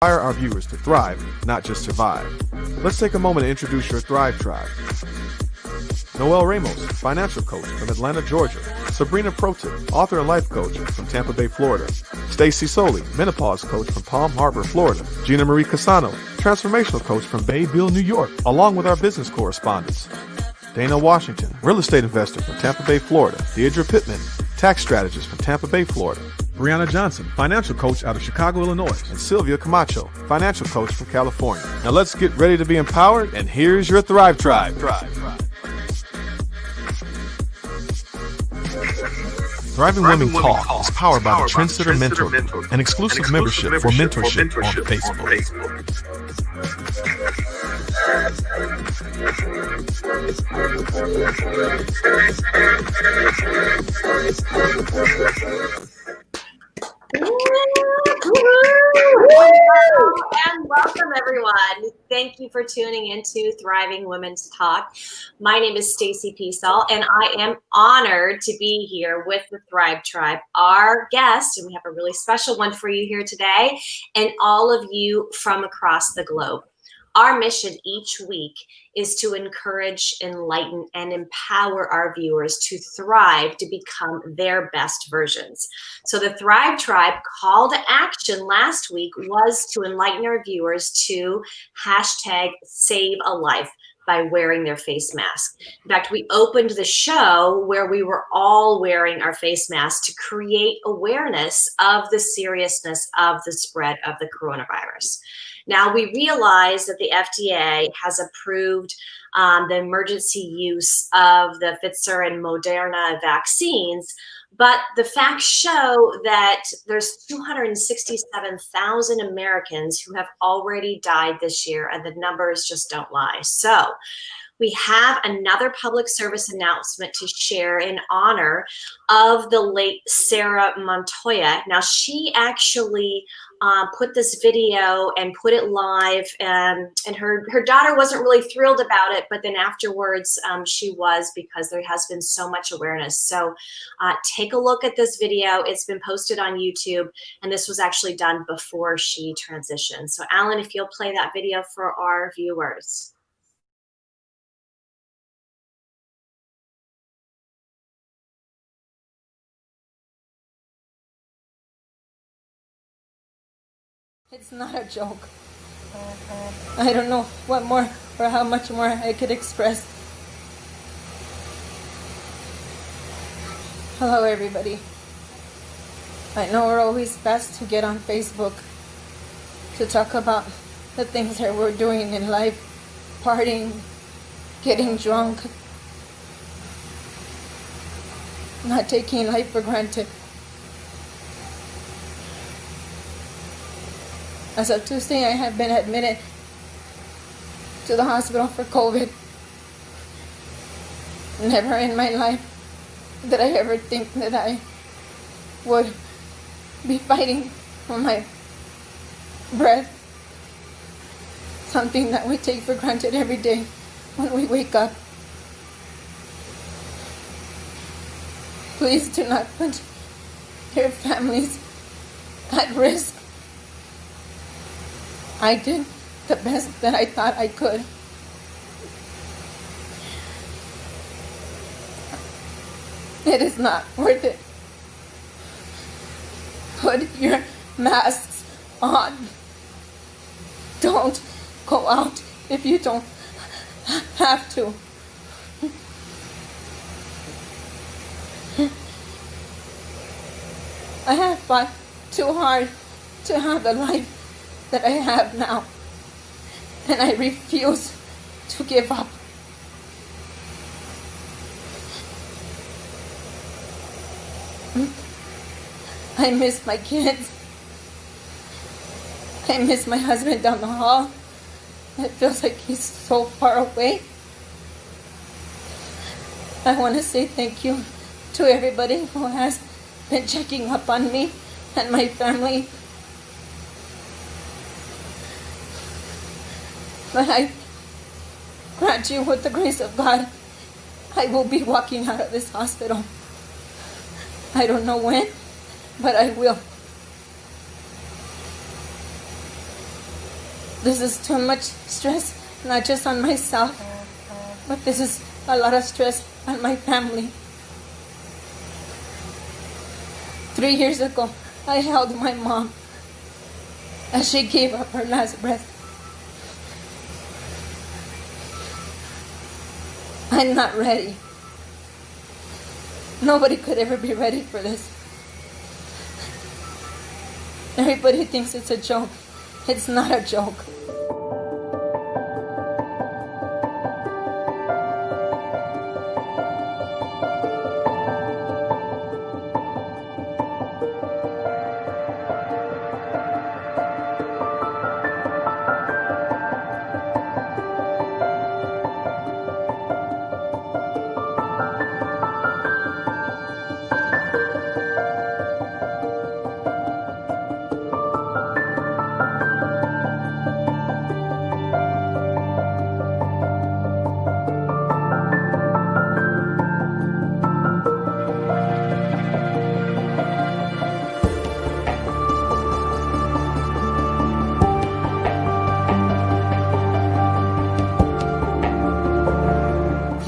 inspire our viewers to thrive, not just survive. Let's take a moment to introduce your Thrive Tribe. Noel Ramos, financial coach from Atlanta, Georgia. Sabrina Protip, author and life coach from Tampa Bay, Florida. Stacy Soley, menopause coach from Palm Harbor, Florida. Gina Marie Casano, transformational coach from Bayville, New York, along with our business correspondents. Dana Washington, real estate investor from Tampa Bay, Florida. Deidre Pittman, tax strategist from Tampa Bay, Florida. Brianna Johnson, financial coach out of Chicago, Illinois. And Sylvia Camacho, financial coach from California. Now let's get ready to be empowered, and here's your Thrive Tribe. Thriving Women Talk is powered by the Trendsetter Mentor, an exclusive membership for mentorship on Facebook. And welcome, everyone. Thank you for tuning into Thriving Women's Talk. My name is Stacy Peasall, and I am honored to be here with the Thrive Tribe, our guest, and we have a really special one for you here today, and all of you from across the globe. Our mission each week is to encourage, enlighten, and empower our viewers to thrive, to become their best versions. So the Thrive Tribe call to action last week was to enlighten our viewers to hashtag save a life by wearing their face mask. In fact, we opened the show where we were all wearing our face masks to create awareness of the seriousness of the spread of the coronavirus. Now, we realize that the FDA has approved the emergency use of the Pfizer and Moderna vaccines, but the facts show that there's 267,000 Americans who have already died this year, and the numbers just don't lie. So we have another public service announcement to share in honor of the late Sarah Montoya. Now, she actually put this video and put it live, and her daughter wasn't really thrilled about it, but then afterwards she was, because there has been so much awareness. So take a look at this video. It's been posted on YouTube, and this was actually done before she transitioned. So Alan, if you'll play that video for our viewers. It's not a joke. I don't know what more or how much more I could express. Hello, everybody. I know we're always best to get on Facebook to talk about the things that we're doing in life, partying, getting drunk, not taking life for granted. As of Tuesday, I have been admitted to the hospital for COVID. Never in my life did I ever think that I would be fighting for my breath. Something that we take for granted every day when we wake up. Please do not put your families at risk. I did the best that I thought I could. It is not worth it. Put your masks on. Don't go out if you don't have to. I have fought too hard to have the life that I have now, and I refuse to give up. I miss my kids. I miss my husband down the hall. It feels like he's so far away. I want to say thank you to everybody who has been checking up on me and my family. But I grant you, with the grace of God, I will be walking out of this hospital. I don't know when, but I will. This is too much stress, not just on myself, but this is a lot of stress on my family. 3 years ago, I held my mom as she gave up her last breath. I'm not ready. Nobody could ever be ready for this. Everybody thinks it's a joke. It's not a joke.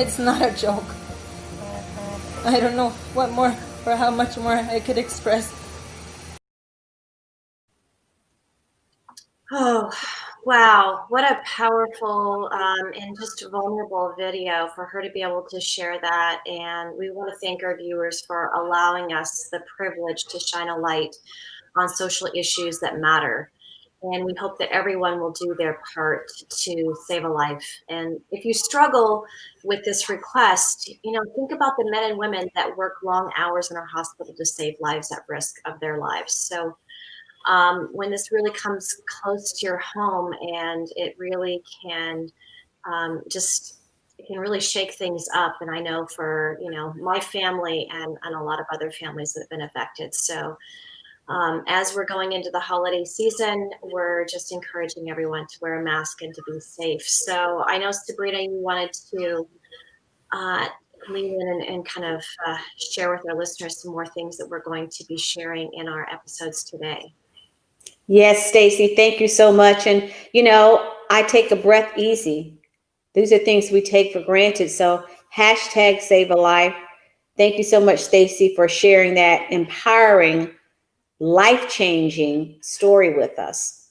It's not a joke. I don't know what more or how much more I could express. Oh, wow. What a powerful and just vulnerable video for her to be able to share that. And we want to thank our viewers for allowing us the privilege to shine a light on social issues that matter. And we hope that everyone will do their part to save a life. And if you struggle with this request, think about the men and women that work long hours in our hospital to save lives at risk of their lives. So when this really comes close to your home, and it really can it can really shake things up. And I know for, my family and a lot of other families that have been affected. So as we're going into the holiday season, we're just encouraging everyone to wear a mask and to be safe. So I know, Sabrina, you wanted to lean in and kind of share with our listeners some more things that we're going to be sharing in our episodes today. Yes, Stacy, thank you so much. And, I take a breath easy. These are things we take for granted. So hashtag save a life. Thank you so much, Stacy, for sharing that empowering, life-changing story with us.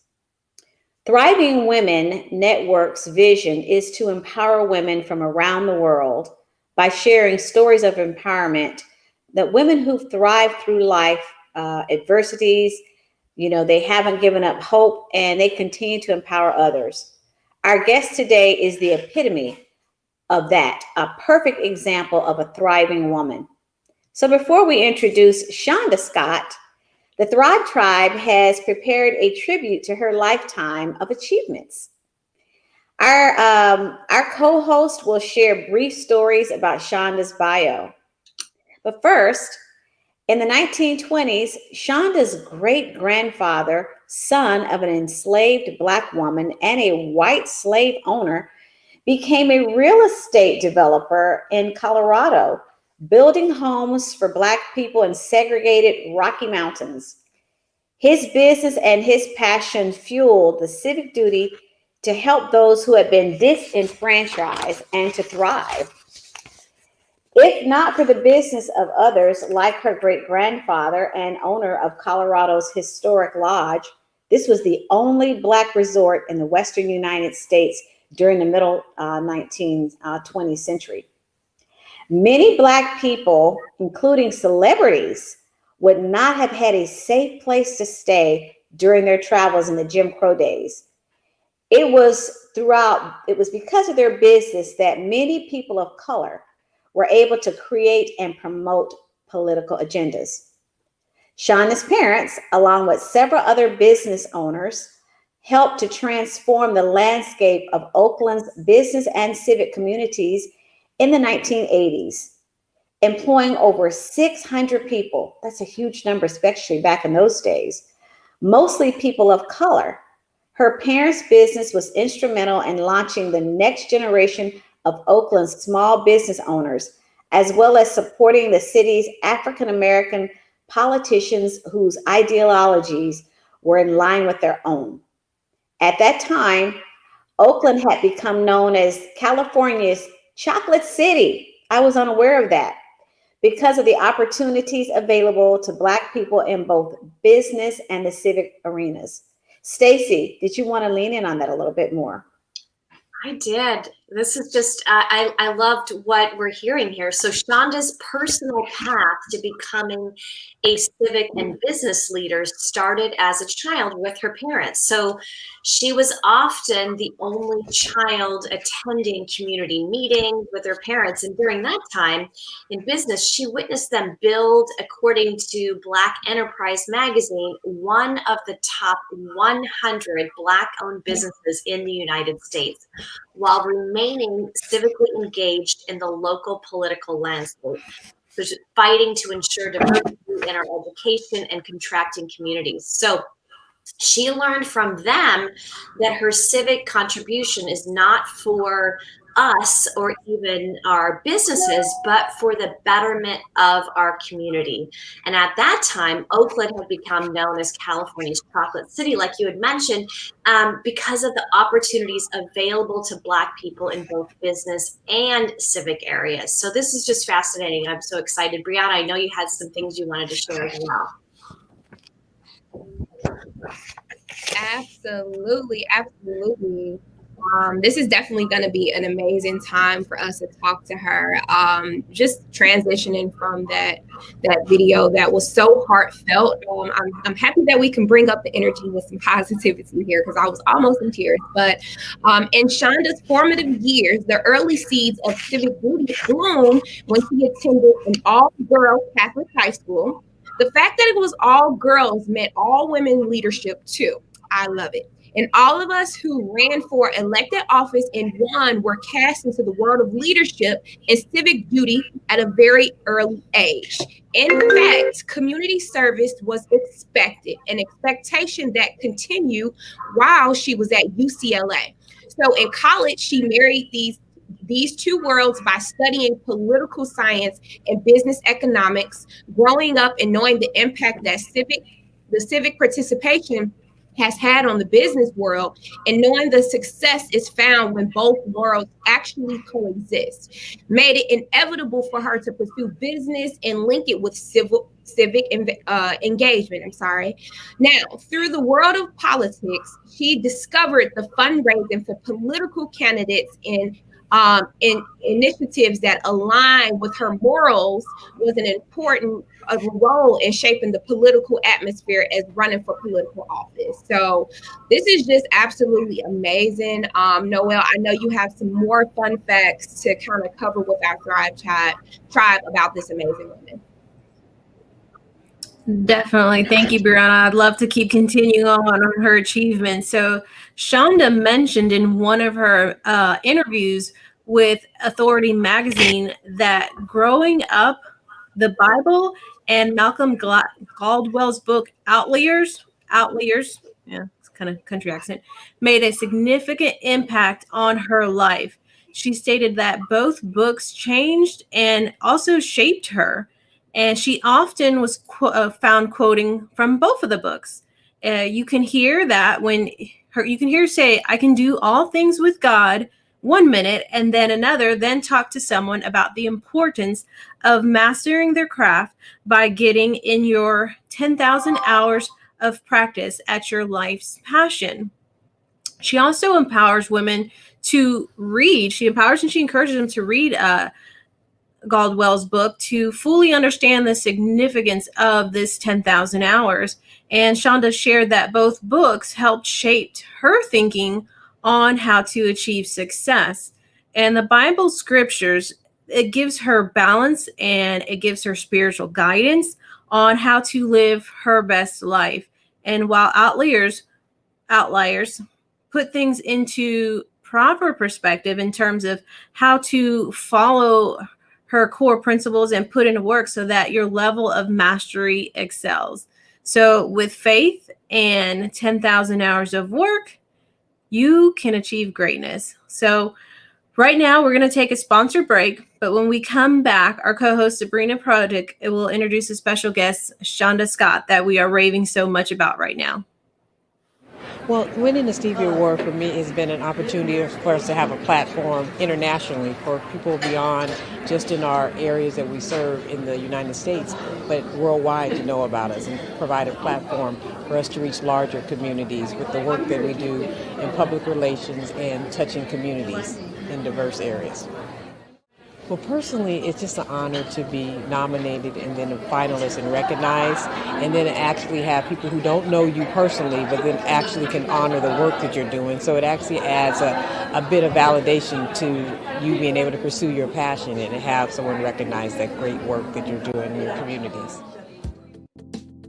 Thriving Women Network's vision is to empower women from around the world by sharing stories of empowerment, that women who thrive through life adversities, they haven't given up hope, and they continue to empower others. Our guest today is the epitome of that, a perfect example of a thriving woman. So before we introduce Shonda Scott, the Thrive Tribe has prepared a tribute to her lifetime of achievements. Our co-host will share brief stories about Shonda's bio. But first, in the 1920s, Shonda's great-grandfather, son of an enslaved Black woman and a white slave owner, became a real estate developer in Colorado, building homes for Black people in segregated Rocky Mountains. His business and his passion fueled the civic duty to help those who had been disenfranchised and to thrive. If not for the business of others like her great-grandfather and owner of Colorado's historic lodge, this was the only Black resort in the Western United States during the middle 20th century. Many Black people, including celebrities, would not have had a safe place to stay during their travels in the Jim Crow days. It was because of their business that many people of color were able to create and promote political agendas. Shonda's parents, along with several other business owners, helped to transform the landscape of Oakland's business and civic communities in the 1980s, employing over 600 people. That's a huge number, especially back in those days, mostly people of color. Her parents' business was instrumental in launching the next generation of Oakland's small business owners, as well as supporting the city's African-American politicians whose ideologies were in line with their own. At that time, Oakland had become known as California's Chocolate City. I was unaware of that because of the opportunities available to Black people in both business and the civic arenas. Stacy, did you want to lean in on that a little bit more? I did. This is just, I loved what we're hearing here. So Shonda's personal path to becoming a civic and business leader started as a child with her parents. So she was often the only child attending community meetings with her parents. And during that time in business, she witnessed them build, according to Black Enterprise magazine, one of the top 100 Black-owned businesses in the United States, while remaining civically engaged in the local political landscape, fighting to ensure diversity in our education and contracting communities. So she learned from them that her civic contribution is not for us or even our businesses, but for the betterment of our community. And at that time, Oakland had become known as California's Chocolate City, like you had mentioned, because of the opportunities available to Black people in both business and civic areas. So this is just fascinating. I'm so excited. Brianna, I know you had some things you wanted to share as well. Absolutely. This is definitely going to be an amazing time for us to talk to her. Just transitioning from that video that was so heartfelt. I'm happy that we can bring up the energy with some positivity here, because I was almost in tears. But in Shonda's formative years, the early seeds of civic duty bloomed when she attended an all-girls Catholic high school. The fact that it was all girls meant all women leadership too. I love it. And all of us who ran for elected office and won were cast into the world of leadership and civic duty at a very early age. In fact, community service was expected, an expectation that continued while she was at UCLA. So in college, she married these two worlds by studying political science and business economics, growing up and knowing the impact that the civic participation has had on the business world, and knowing the success is found when both worlds actually coexist, made it inevitable for her to pursue business and link it with civic engagement. Now, through the world of politics, she discovered the fundraising for political candidates in initiatives that align with her morals was an important role in shaping the political atmosphere as running for political office. So this is just absolutely amazing. Noelle, I know you have some more fun facts to kind of cover with our tribe about this amazing woman. Definitely. Thank you, Brianna. I'd love to keep continuing on her achievements. So Shonda mentioned in one of her interviews with Authority magazine that growing up, the Bible and Malcolm Gladwell's book, Outliers, yeah, it's kind of country accent, made a significant impact on her life. She stated that both books changed and also shaped her. And she often was found quoting from both of the books. You can hear that you can hear her say, "I can do all things with God," 1 minute, and then another, then talk to someone about the importance of mastering their craft by getting in your 10,000 hours of practice at your life's passion. She also empowers women to read. She empowers and she encourages them to read Gladwell's book to fully understand the significance of this 10,000 hours. And Shonda shared that both books helped shape her thinking on how to achieve success. And the Bible scriptures, it gives her balance and it gives her spiritual guidance on how to live her best life. And while Outliers put things into proper perspective in terms of how to follow her core principles and put into work so that your level of mastery excels. So with faith and 10,000 hours of work, you can achieve greatness. So right now we're going to take a sponsored break, but when we come back, our co-host Sabrina Prodick will introduce a special guest, Shonda Scott, that we are raving so much about right now. Well, winning the Stevie Award for me has been an opportunity for us to have a platform internationally for people beyond just in our areas that we serve in the United States, but worldwide to know about us and provide a platform for us to reach larger communities with the work that we do in public relations and touching communities in diverse areas. Well, personally, it's just an honor to be nominated and then a finalist and recognized, and then actually have people who don't know you personally, but then actually can honor the work that you're doing. So it actually adds a bit of validation to you being able to pursue your passion and have someone recognize that great work that you're doing in your communities.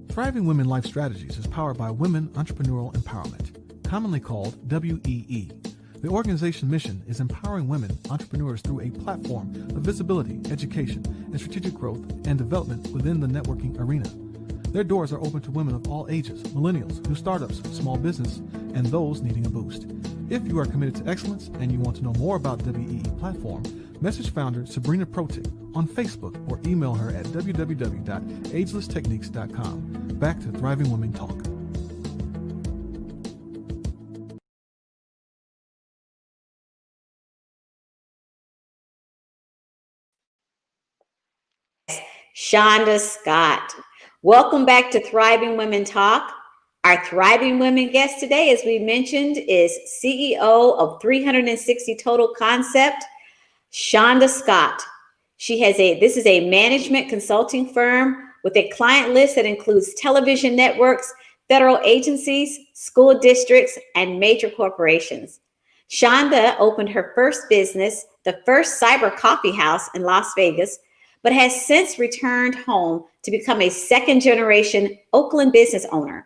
Thriving Women Life Strategies is powered by Women Entrepreneurial Empowerment, commonly called WEE. The organization's mission is empowering women entrepreneurs through a platform of visibility, education, and strategic growth and development within the networking arena. Their doors are open to women of all ages, millennials, new startups, small business, and those needing a boost. If you are committed to excellence and you want to know more about WEE platform, message founder Sabrina Protic on Facebook or email her at www.agelesstechniques.com. Back to Thriving Women Talk. Shonda Scott. Welcome back to Thriving Women Talk. Our Thriving Women guest today, as we mentioned, is CEO of 360 Total Concept, Shonda Scott. This is a management consulting firm with a client list that includes television networks, federal agencies, school districts, and major corporations. Shonda opened her first business, the First Cyber Coffee House in Las Vegas, but has since returned home to become a second-generation Oakland business owner,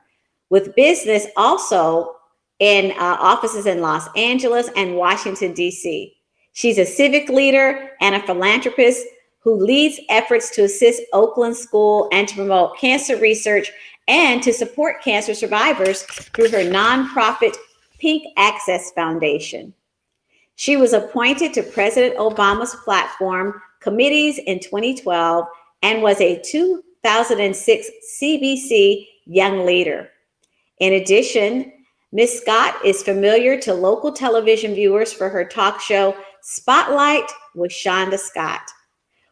with business also in offices in Los Angeles and Washington, D.C. She's a civic leader and a philanthropist who leads efforts to assist Oakland School and to promote cancer research and to support cancer survivors through her nonprofit Pink Access Foundation. She was appointed to President Obama's platform committees in 2012 and was a 2006 CBC Young Leader. In addition, Ms. Scott is familiar to local television viewers for her talk show Spotlight with Shonda Scott,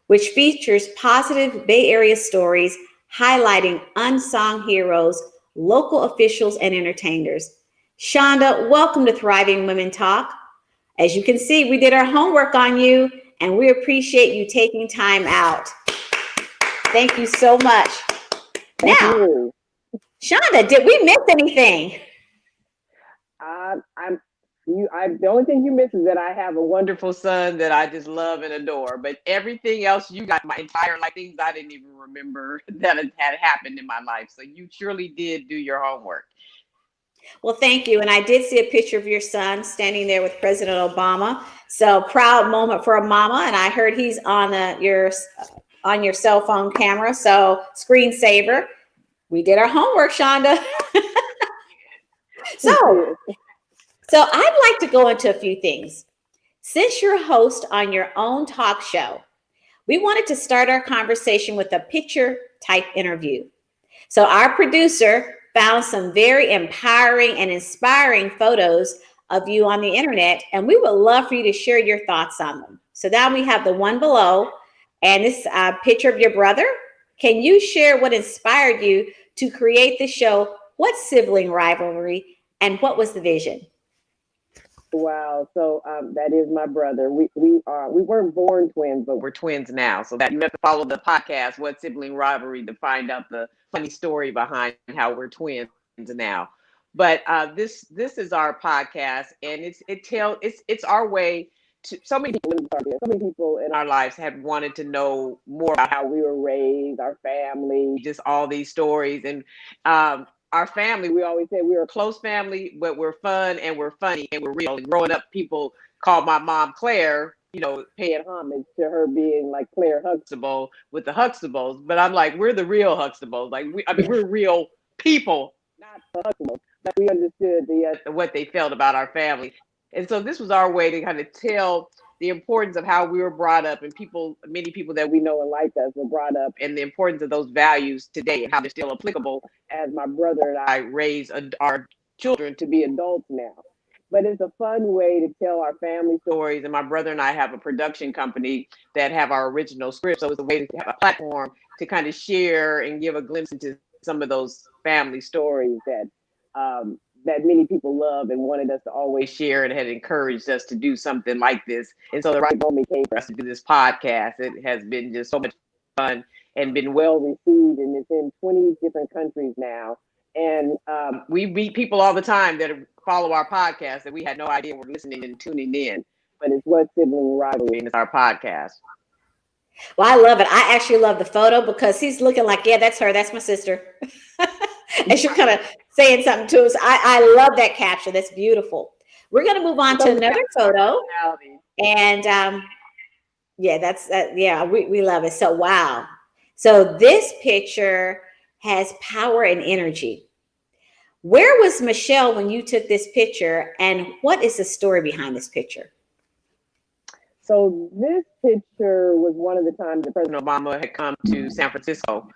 which features positive Bay Area stories highlighting unsung heroes, local officials, and entertainers. Shonda, welcome to Thriving Women Talk. As you can see, we did our homework on you, and we appreciate you taking time out. Thank you so much. Now, Shonda, did we miss anything? The only thing you miss is that I have a wonderful son that I just love and adore. But everything else, you got my entire life, things I didn't even remember that had happened in my life. So you surely did do your homework. Well, thank you. And I did see a picture of your son standing there with President Obama. So proud moment for a mama. And I heard he's on your cell phone camera. So screensaver. We did our homework, Shonda. So I'd like to go into a few things. Since you're a host on your own talk show, we wanted to start our conversation with a picture type interview. So our producer found some very empowering and inspiring photos of you on the internet, and we would love for you to share your thoughts on them. So now we have the one below, and this picture of your brother. Can you share what inspired you to create the show? What sibling rivalry, and what was the vision? Wow. So that is my brother. We weren't born twins, but we're twins now. So that you have to follow the podcast, What Sibling Rivalry, to find out the funny story behind how we're twins now. But this is our podcast, and it's our way to so many people in our lives have wanted to know more about how we were raised, our family, just all these stories. And our family, we always say we're a close family, but we're fun and we're funny and we're real. And growing up, people called my mom Claire, paying homage to her being like Claire Huxtable with the Huxtables. But I'm like, we're the real Huxtables. Like, we're real people, not the Huxtables. But we understood what they felt about our family. And so this was our way to kind of tell the importance of how we were brought up, and many people that we know and like us were brought up, and the importance of those values today and how they're still applicable as my brother and I raise our children to be adults now. But it's a fun way to tell our family stories. And my brother and I have a production company that have our original script. So it's a way to have a platform to kind of share and give a glimpse into some of those family stories that that many people love and wanted us to always share and had encouraged us to do something like this. And so the right moment came for us to do this podcast. It has been just so much fun and been well received, and it's in 20 different countries now. And we meet people all the time that follow our podcast that we had no idea were listening and tuning in. But it's What Sibling Rivalry, and it's our podcast. Well, I love it. I actually love the photo because he's looking like, yeah, that's her. That's my sister. And she's kind of saying something to us. I love that caption. That's beautiful. We're going to move on to another photo. And yeah, that's, yeah, we love it. So, wow. So this picture has power and energy. Where was Michelle when you took this picture, and what is the story behind this picture? So this picture was one of the times that President Obama had come to San Francisco,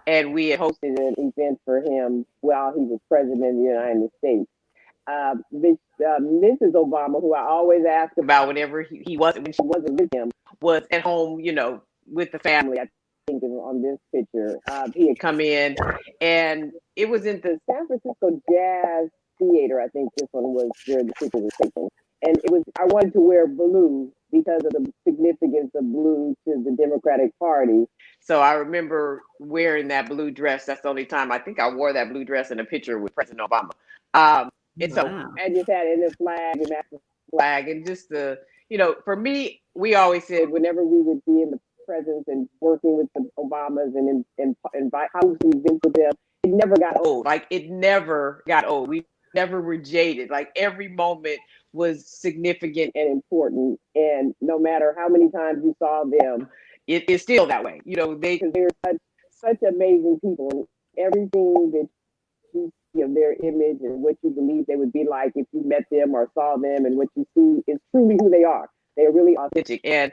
and we had hosted an event for him while he was president of the United States. Mrs. Obama, who I always ask about whenever he wasn't, when she wasn't with him, was at home, you know, with the family. I think on this picture, he had come in, and it was in the San Francisco Jazz Theater. I think this one was where the picture was taken. And it was, I wanted to wear blue because of the significance of blue to the Democratic Party. So I remember wearing that blue dress. That's the only time I think I wore that blue dress in a picture with President Obama. And so I just had in the flag and that's the flag. And just the, you know, for me, we always said whenever we would be in the presence and working with the Obamas and invite hosting events with them, it never got old. Like it never got old. We never were jaded. Like every moment was significant and important. And no matter how many times you saw them, it is still that way. You know, they're such amazing people, and everything that you see of their image and what you believe they would be like if you met them or saw them, and what you see is truly who they are. They're really authentic. And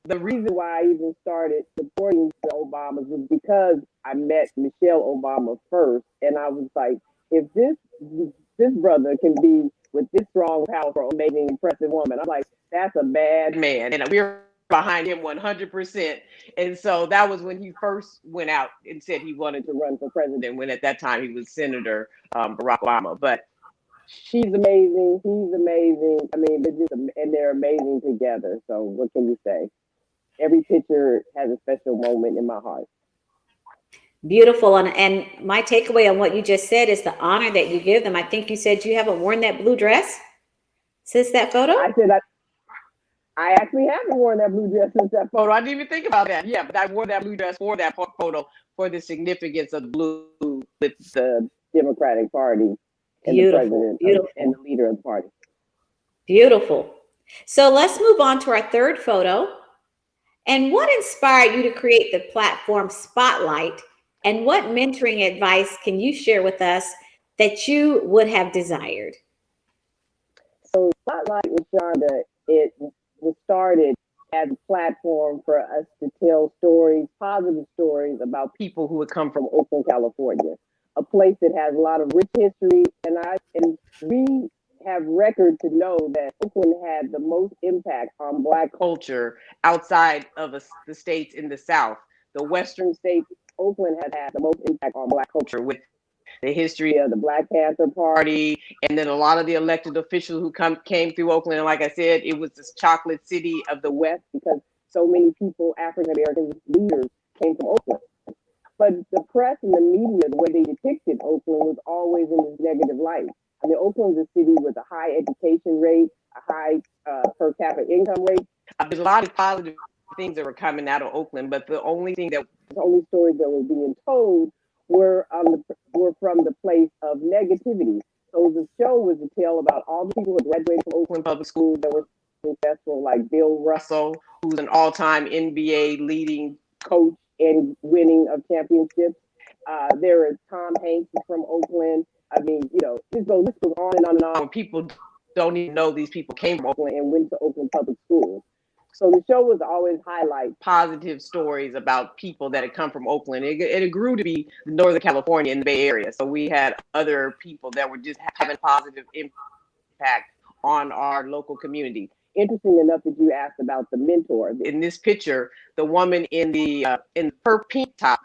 the reason why I even started supporting the Obamas was because I met Michelle Obama first, and I was like, if this brother can be with this strong, powerful, amazing, impressive woman, I'm like, that's a bad man, and we're behind him 100%. And so that was when he first went out and said he wanted to run for president, when at that time he was Senator Barack Obama. But she's amazing, he's amazing. I mean, they're amazing together. So what can you say? Every picture has a special moment in my heart. Beautiful. And my takeaway on what you just said is the honor that you give them. I think you said you haven't worn that blue dress since that photo? I said I actually haven't worn that blue dress since that photo. I didn't even think about that. Yeah, but I wore that blue dress for that photo for the significance of blue with the Democratic Party and the president and the leader of the party. Beautiful. So let's move on to our third photo. And what inspired you to create the platform Spotlight? And what mentoring advice can you share with us that you would have desired? So Spotlight with Shonda, it was started as a platform for us to tell stories, positive stories about people who had come from Oakland, California, a place that has a lot of rich history. And we have record to know that Oakland had the most impact on Black culture outside of the states in the South. The Western states, Oakland has had the most impact on Black culture with the history of the Black Panther Party, and then a lot of the elected officials who came through Oakland. And like I said, it was this chocolate city of the West because so many people, African American leaders, came from Oakland. But the press and the media, the way they depicted Oakland was always in this negative light. I mean, Oakland's a city with a high education rate, a high per capita income rate. There's a lot of positive things that were coming out of Oakland, but the only stories that were being told were from the place of negativity. So the show was a tale about all the people who graduated from Oakland Public Schools that were successful, like Bill Russell, who's an all-time NBA leading coach and winning of championships. There is Tom Hanks from Oakland. I mean, you know, this goes on and on and on. People don't even know these people came from Oakland and went to Oakland Public Schools. So the show was always highlight positive stories about people that had come from Oakland. It grew to be Northern California and the Bay Area. So we had other people that were just having positive impact on our local community. Interesting enough that you asked about the mentor. In this picture, the woman in her pink top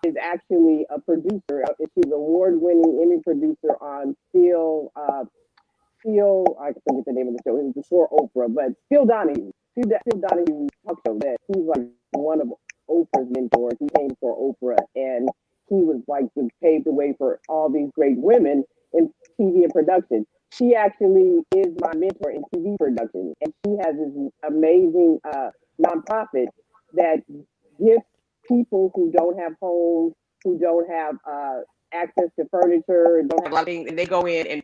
is actually a producer. She's an award-winning Emmy producer on Phil, I forget the name of the show. It was before Oprah, but Phil Donahue. Phil Donahue talk show that he's like one of Oprah's mentors. He came for Oprah, and he was like to pave the way for all these great women in TV and production. She actually is my mentor in TV production, and she has this amazing nonprofit that gives people who don't have homes, who don't have access to furniture, don't have a lot of things, and they go in and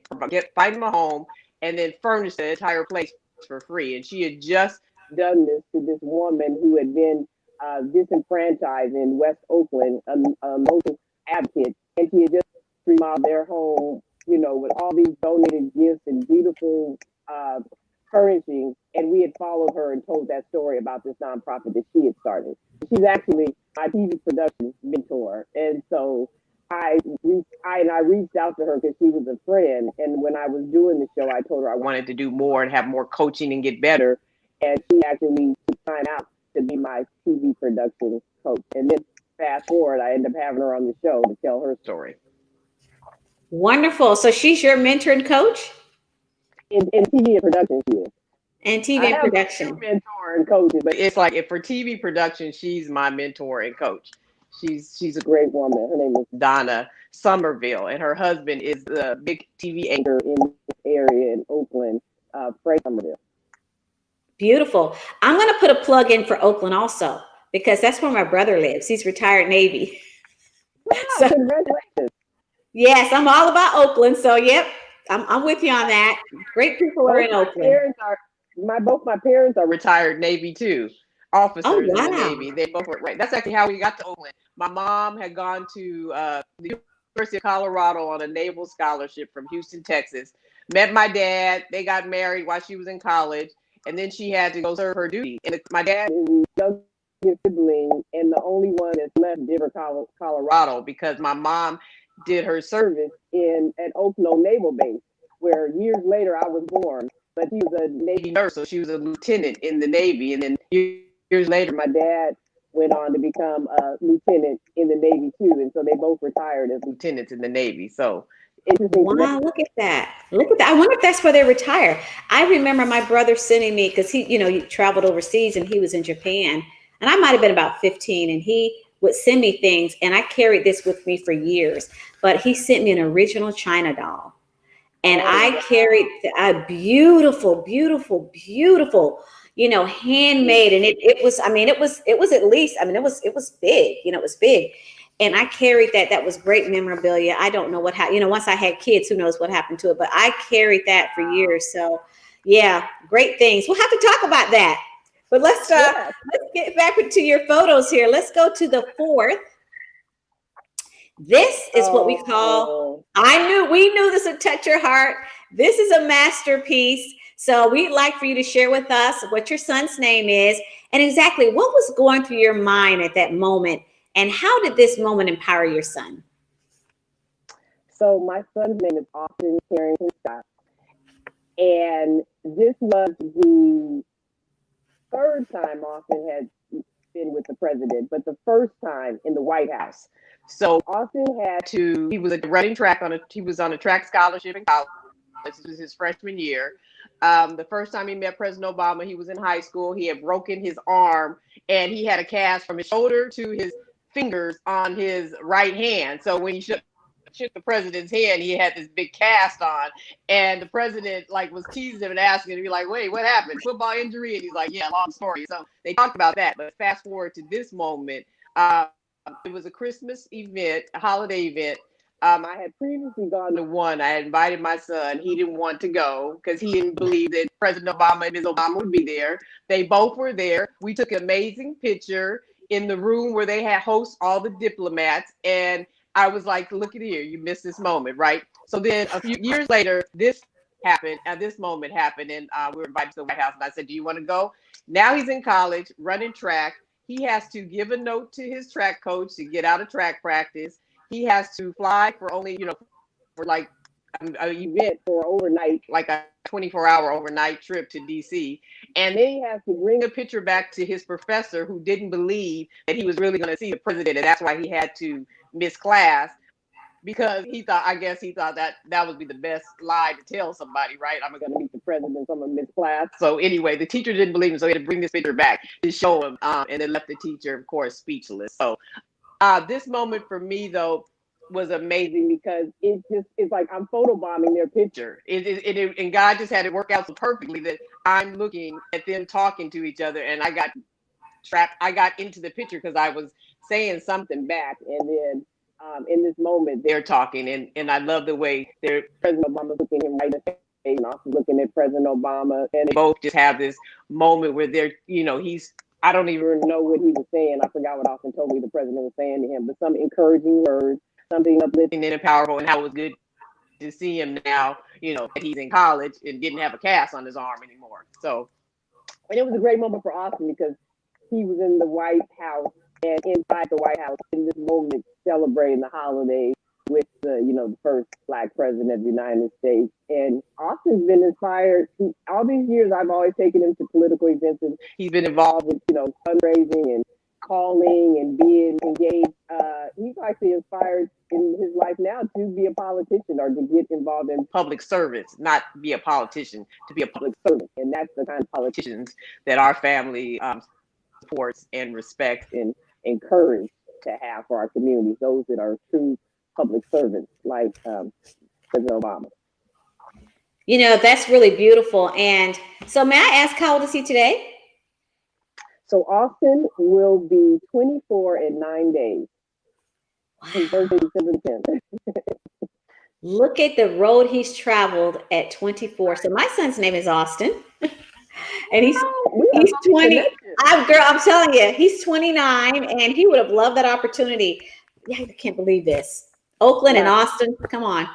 find them a home and then furnish the entire place for free. And she had just done this to this woman who had been disenfranchised in West Oakland, a local advocate, and she had just remodeled their home, with all these donated gifts and beautiful furnishings. And we had followed her and told that story about this nonprofit that she had started. She's actually my TV production mentor. And so I reached out to her because she was a friend. And when I was doing the show, I told her I wanted to do more and have more coaching and get better. And she actually signed out to be my TV production coach. And then fast forward, I ended up having her on the show to tell her story. Wonderful. So she's your mentor and coach? In TV and production, she is. And TV and production. Mentor and coaching, but it's like for TV production, she's my mentor and coach. She's a great woman. Her name is Donna Somerville, and her husband is the big TV anchor in this area in Oakland, Frank Somerville. Beautiful. I'm going to put a plug in for Oakland also, because that's where my brother lives. He's retired Navy. Wow, so, congratulations. Yes, I'm all about Oakland. So, yep, I'm with you on that. Great people are in Oakland. Both my parents are retired Navy too, officers in the wow. Navy. They both were, right. That's actually how we got to Oakland. My mom had gone to the University of Colorado on a naval scholarship from Houston, Texas. Met my dad. They got married while she was in college, and then she had to go serve her duty. And my dad is the youngest sibling and the only one that's left Denver, Colorado, because my mom did her service at Oklo Naval Base, where years later I was born. But she was a Navy nurse, so she was a lieutenant in the Navy. And then years later, my dad went on to become a lieutenant in the Navy too. And so they both retired as lieutenants in the Navy. So interesting. Wow, look at that. Look at that. I wonder if that's where they retire. I remember my brother sending me, because he traveled overseas and he was in Japan. And I might have been about 15, and he would send me things. And I carried this with me for years. But he sent me an original China doll. And I carried a beautiful, beautiful, beautiful, handmade. And it was at least, it was big, it was big. And I carried that. That was great memorabilia. I don't know what happened. Once I had kids, who knows what happened to it, but I carried that for years. So yeah, great things. We'll have to talk about that. But let's get back to your photos here. Let's go to the fourth. This is what we call, we knew this would touch your heart. This is a masterpiece. So we'd like for you to share with us what your son's name is and exactly what was going through your mind at that moment, and how did this moment empower your son? So my son's name is Austin Carrington Scott. And this was the third time Austin had been with the president, but the first time in the White House. So Austin he was running track he was on a track scholarship in college. This was his freshman year. The first time he met President Obama, he was in high school. He had broken his arm, and he had a cast from his shoulder to his fingers on his right hand. So when he shook the president's hand, he had this big cast on, and the president was teasing him and asking him, wait, what happened? Football injury? And he's like, yeah, long story. So they talked about that. But fast forward to this moment. It was a Christmas event, a holiday event. I had previously gone to one. I had invited my son. He didn't want to go because he didn't believe that President Obama and Ms. Obama would be there. They both were there. We took an amazing picture in the room where they had host all the diplomats. And I was like, look at here, you missed this moment, right? So then a few years later, this happened, this moment happened, and we were invited to the White House, and I said, do you want to go? Now he's in college, running track. He has to give a note to his track coach to get out of track practice. He has to fly for only, for like an event for overnight, like a 24-hour overnight trip to DC. And then he has to bring a picture back to his professor who didn't believe that he was really going to see the president. And that's why he had to miss class, because I guess he thought that would be the best lie to tell somebody, right? I'm going to meet the president, so I'm going to miss class. So anyway, the teacher didn't believe him, so he had to bring this picture back to show him, and then left the teacher, of course, speechless. So this moment for me, though, was amazing, because it's like I'm photobombing their picture. And God just had it work out so perfectly that I'm looking at them talking to each other, and I got trapped. I got into the picture because I was saying something back, and then in this moment they're talking, and I love the way President Obama looking him right in the face, and also looking at President Obama, and they both just have this moment where they're, I don't even know what he was saying. I forgot what Austin told me the president was saying to him, but some encouraging words, something uplifting and powerful, and how it was good to see him now, that he's in college and didn't have a cast on his arm anymore. So, and it was a great moment for Austin, because he was in the White House, and inside the White House in this moment celebrating the holiday with the first Black president of the United States. And Austin's been inspired. All these years, I've always taken him to political events, and he's been involved with fundraising and calling and being engaged. He's actually inspired in his life now to be a politician, or to get involved in public service, not be a politician, to be a public servant. And that's the kind of politicians that our family supports and respects and encourage to have for our communities, those that are true public servants like President Obama. That's really beautiful. And so may I ask, how old is he today? So Austin will be 24 in 9 days. His birthday is December 10th. Look at the road he's traveled at 24. So my son's name is Austin. And he's 20. I'm telling you, he's 29, and he would have loved that opportunity. Yeah, I can't believe this. Oakland and Austin, come on.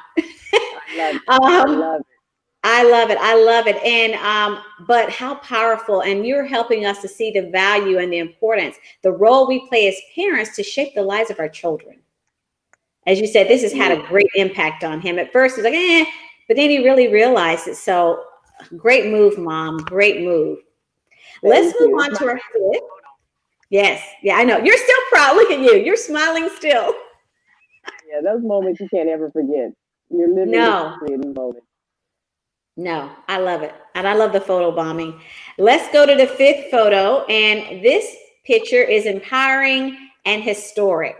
I love it. And but how powerful, and you're helping us to see the value and the importance, the role we play as parents to shape the lives of our children. As you said, this has had a great impact on him. At first, he's like, but then he really realized it. So great move, Mom. Great move. Let's move on to our fifth. Yes. Yeah, I know. You're still proud. Look at you. You're smiling still. Yeah, those moments you can't ever forget. You're living in these moments. No, I love it. And I love the photo bombing. Let's go to the fifth photo. And this picture is empowering and historic.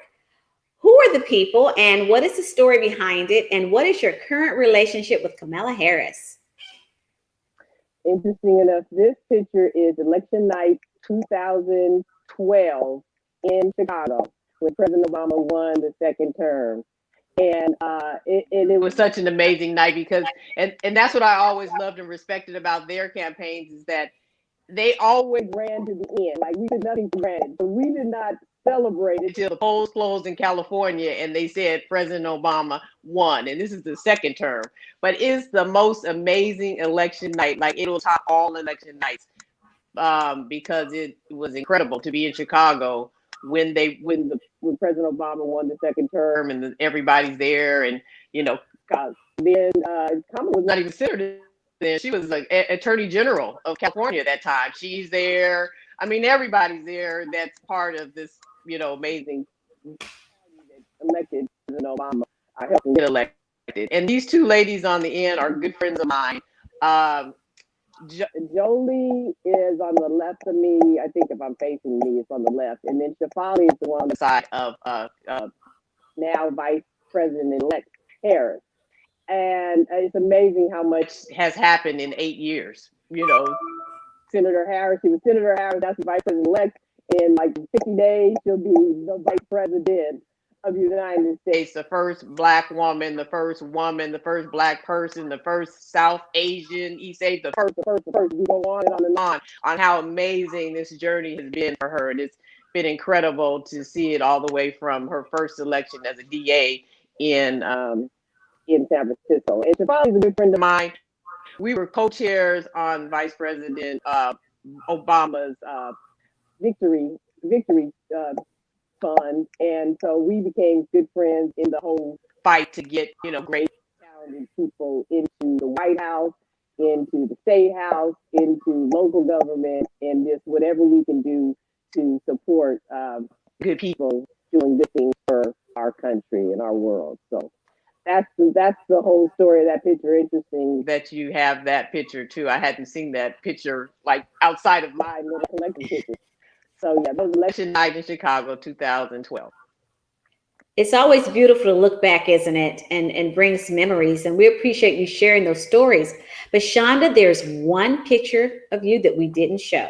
Who are the people, and what is the story behind it? And what is your current relationship with Kamala Harris? Interesting enough, this picture is election night 2012 in Chicago, when President Obama won the second term. And it was such an amazing night, because, and that's what I always loved and respected about their campaigns, is that they always ran to the end. Like, we did nothing for granted. So we did not celebrate until the polls closed in California and they said President Obama won. And this is the second term. But it's the most amazing election night. Like, it will top all election nights, because it was incredible to be in Chicago when President Obama won the second term, and everybody's there. And, then Kamala was not even considered. Then she was like Attorney General of California at that time. She's there. I mean, everybody's there. That's part of this, amazing elected President Obama. I helped him get elected. And these two ladies on the end are good friends of mine. Jolie is on the left of me. I think if I'm facing me, it's on the left. And then Shefali is the one on the side of now Vice President-elect Harris. And it's amazing how much has happened in 8 years. Senator Harris, she was Senator Harris, that's the Vice President-elect. In like 50 days, she'll be the Vice President of the United States, the first Black woman, the first Black person, the first South Asian, East Asian, the first. We go on and on how amazing this journey has been for her. And it's been incredible to see it all the way from her first election as a DA in San Francisco. And Shefali is a good friend of mine. we were co-chairs on Vice President Obama's victory fund, and so we became good friends in the whole fight to get great talented people into the White House, into the State House, into local government, and just whatever we can do to support good people doing good things for our country and our world. So that's the whole story of that picture. Interesting that you have that picture too. I hadn't seen that picture like outside of my little collective pictures. So yeah, that was election night in Chicago, 2012. It's always beautiful to look back, isn't it? And brings memories. And we appreciate you sharing those stories. But Shonda, there's one picture of you that we didn't show.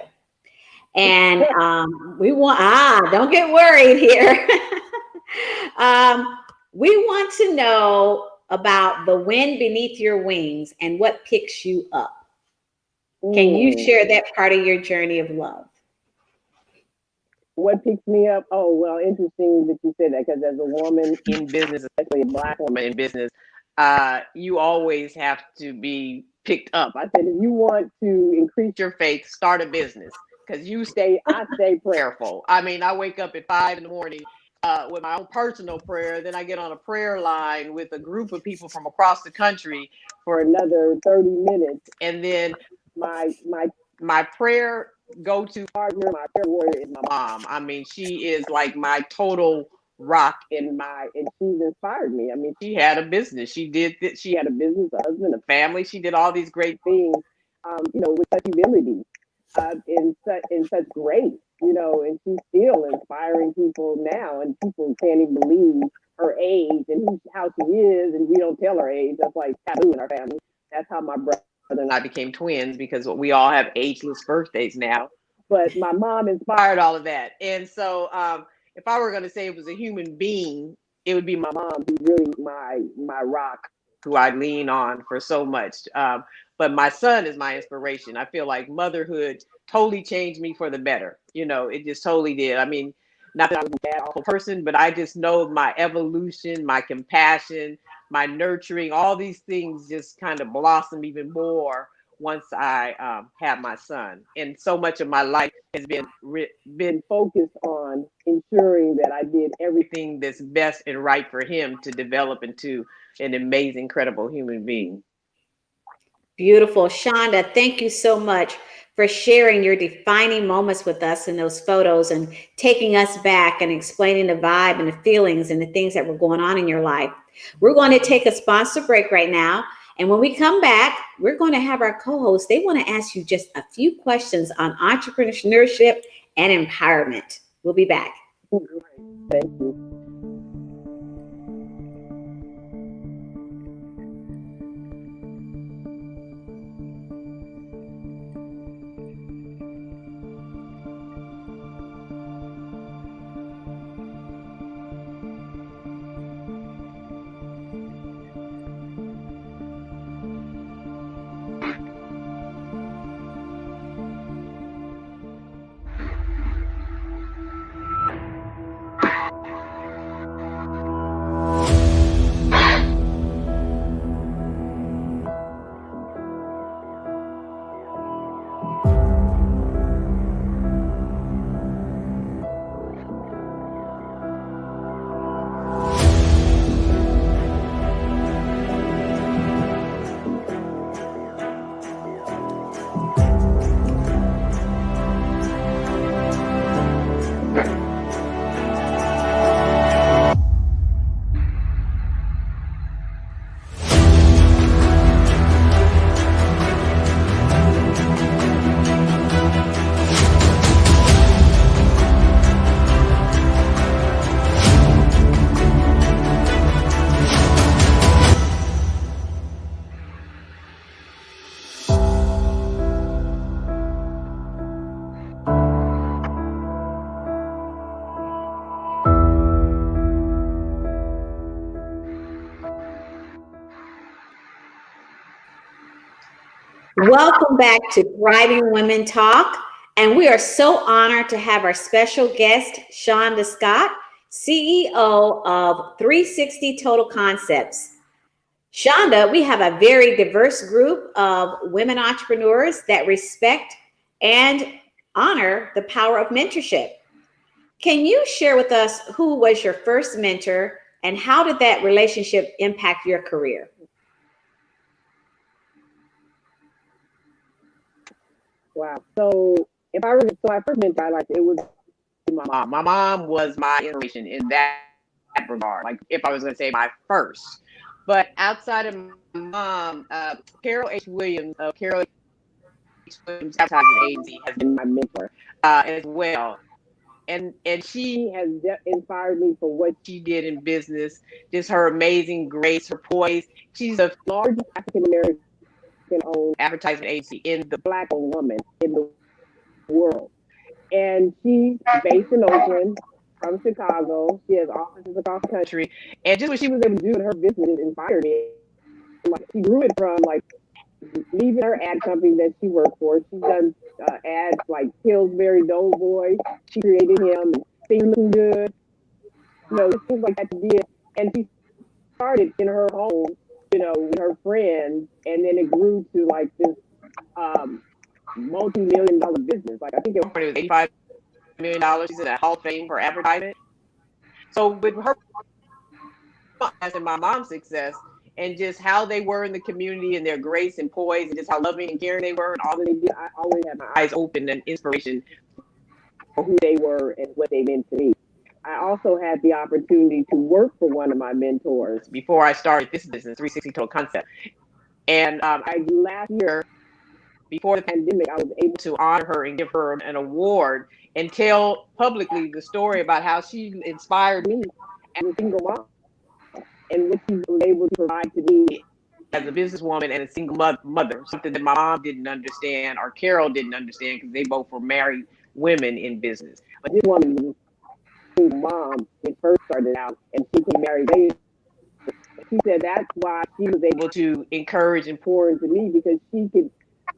And we want, don't get worried here. We want to know about the wind beneath your wings and what picks you up. Can you share that part of your journey of love? What picks me up? Oh, well, interesting that you said that, because as a woman in business, especially a Black woman in business, you always have to be picked up. I said, if you want to increase your faith, start a business, because I stay prayerful. I mean, I wake up at 5 in the morning with my own personal prayer. Then I get on a prayer line with a group of people from across the country for another 30 minutes. And then my prayer go-to partner, my prayer warrior is my mom. I mean, she is like my total rock and she's inspired me. I mean, she had a business. She had a business, a husband, a family. She did all these great things, with such humility, and such grace, and she's still inspiring people now, and people can't even believe her age and how she is, and we don't tell her age. That's like taboo in our family. That's how my brother and I became twins, because we all have ageless birthdays now. But my mom inspired all of that. And so if I were going to say it was a human being, it would be my mom, who's really my rock, who I lean on for so much. But my son is my inspiration. I feel like motherhood totally changed me for the better. It just totally did. I mean, not that I was a bad, awful person, but I just know my evolution, my compassion, my nurturing, all these things just kind of blossom even more once I had my son. And so much of my life has been focused on ensuring that I did everything that's best and right for him to develop into an amazing, incredible human being. Beautiful. Shonda, thank you so much for sharing your defining moments with us in those photos and taking us back and explaining the vibe and the feelings and the things that were going on in your life. We're going to take a sponsor break right now. And when we come back, we're going to have our co-hosts. They want to ask you just a few questions on entrepreneurship and empowerment. We'll be back. Thank you. Welcome back to Thriving Women Talk. And we are so honored to have our special guest, Shonda Scott, CEO of 360 Total Concepts. Shonda, we have a very diverse group of women entrepreneurs that respect and honor the power of mentorship. Can you share with us who was your first mentor and how did that relationship impact your career? Wow. So if I were to, so I first mentor, it was my mom. My mom was my inspiration in that regard. Like if I was going to say my first, but outside of my mom, Carol H. Williams of Carol H. Williams Advertising Agency has been my mentor as well. And she has inspired me for what she did in business, just her amazing grace, her poise. She's the largest African American owned advertising agency in the Black owned woman in the world. And she's based in Oakland, from Chicago. She has offices across the country. And just what she was able to do in her business inspired me. Like she grew it from like leaving her ad company that she worked for. She's done ads like Pillsbury Doughboy. She created him, Things Looking Good. You know, things like that she did. And she started in her home, you know, with her friends, and then it grew to like this multi-million-dollar business. Like I think it was $85 million. She's in a Hall of Fame for advertising. So with her and my mom's success, and just how they were in the community and their grace and poise, and just how loving and caring they were, and all that they did, I always had my eyes open and inspiration for who they were and what they meant to me. I also had the opportunity to work for one of my mentors before I started this business, 360 Total Concept. And last year, before the pandemic, I was able to honor her and give her an award and tell publicly the story about how she inspired me as a single mom and what she was able to provide to me as a businesswoman and a single mother, something that my mom didn't understand or Carol didn't understand because they both were married women in business. But this woman was a single mom when first started out, and she became married later. She said that's why she was able to encourage and pour into me, because she could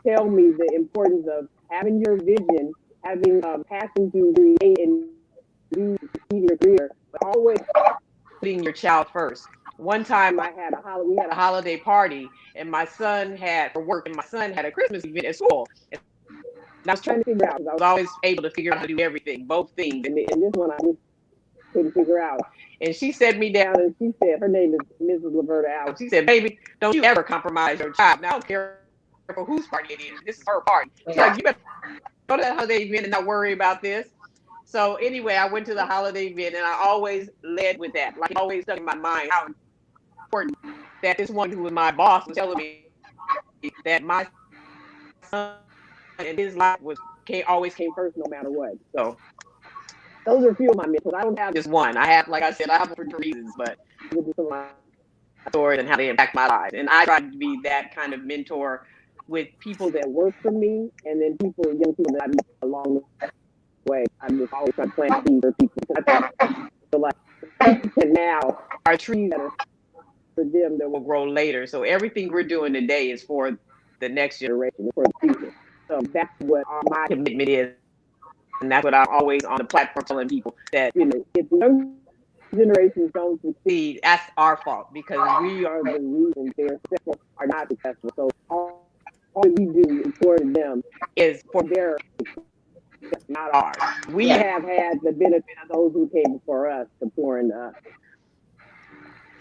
tell me the importance of having your vision, having passion to create and do your career, but always putting your child first. One time we had a holiday party, and my son had for work, and my son had a Christmas event at school. And I was trying to figure out, because I was always able to figure out how to do everything, both things. And this one I just couldn't figure out. And she sat me down and she said, her name is Mrs. Laverta Allen. She said, "Baby, don't you ever compromise your child. Now I don't care for whose party it is. This is her party." She's like, "You better go to that holiday event and not worry about this." So anyway, I went to the holiday event, and I always led with that. Like, it always stuck in my mind how important that this one who was my boss was telling me that my son and his life always came first, no matter what. So those are a few of my mentors. I don't have just one. I have, like I said, I have different reasons, but this is some of my stories and how they impact my life. And I try to be that kind of mentor with people that work for me, and then young people that I meet along the way. I'm just always trying to plant seeds for people. I feel like and now our trees that are for them that will grow later. So everything we're doing today is for the next generation, for the future. So that's what my commitment is. And that's what I'm always on the platform telling people, that, you know, if the young generations don't succeed, that's our fault, because we are the reason they're successful or not successful. So all we do for them is for their success, not ours. We have had the benefit of those who came before us to pour into us.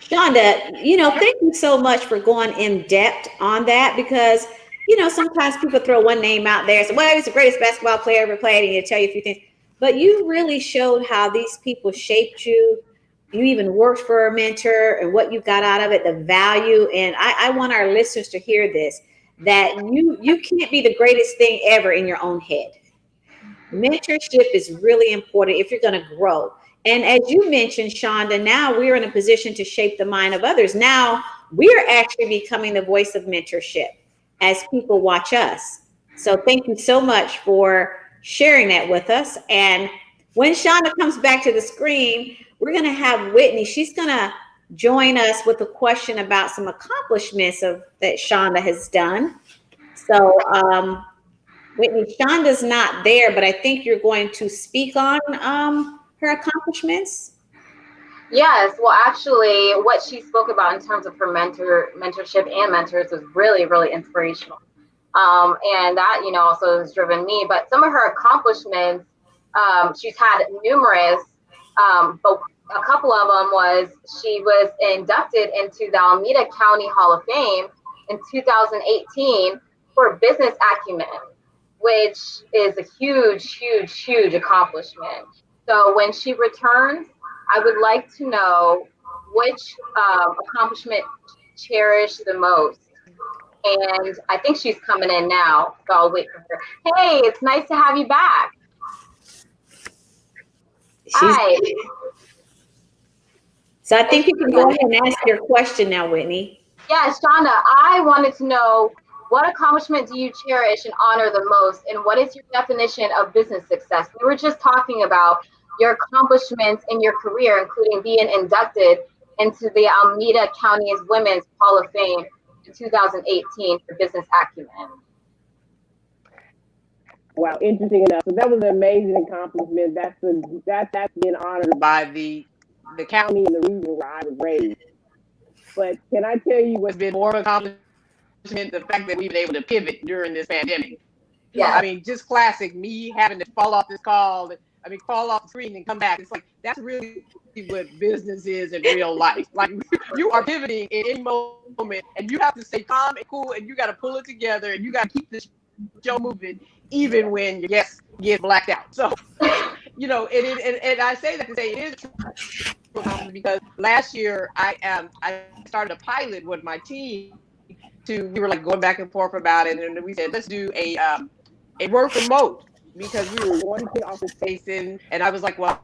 Shonda, you know, thank you so much for going in depth on that, because, you know, sometimes people throw one name out there and say, well, he's the greatest basketball player ever played, and he'll tell you a few things. But you really showed how these people shaped you. You even worked for a mentor and what you got out of it, the value. And I want our listeners to hear this, that you can't be the greatest thing ever in your own head. Mentorship is really important if you're going to grow. And as you mentioned, Shonda, now we're in a position to shape the mind of others. Now we're actually becoming the voice of mentorship as people watch us. So thank you so much for sharing that with us. And when Shonda comes back to the screen, we're going to have Whitney. She's going to join us with a question about some accomplishments that Shonda has done. So Whitney, Shonda's not there, but I think you're going to speak on her accomplishments. Yes, well, actually, what she spoke about in terms of her mentorship and mentors was really, really inspirational. And that, also has driven me. But some of her accomplishments, she's had numerous, but a couple of them was she was inducted into the Alameda County Hall of Fame in 2018 for business acumen, which is a huge, huge, huge accomplishment. So when she returns, I would like to know which accomplishment cherished the most. And I think she's coming in now, so I'll wait for her. Hey, it's nice to have you back. Hi. So I think you can go ahead and ask your question now, Whitney. Yeah, Shonda, I wanted to know, what accomplishment do you cherish and honor the most, and what is your definition of business success? We were just talking about your accomplishments in your career, including being inducted into the Alameda County's Women's Hall of Fame in 2018 for business acumen. Wow, interesting enough. So that was an amazing accomplishment. That's been honored by the county and the region where I was raised. But can I tell you what's been more of an accomplishment? The fact that we've been able to pivot during this pandemic. Yeah. I mean, just classic me having to fall off this call. Fall off the screen and come back. It's like, that's really what business is in real life. Like, you are pivoting in any moment, and you have to stay calm and cool, and you got to pull it together, and you got to keep the show moving, even when your guests get blacked out. So, and I say that to say it is true, because last year I started a pilot with my team. We were like going back and forth about it, and we said, let's do a work remote, because we were going to get office space in, and I was like, well,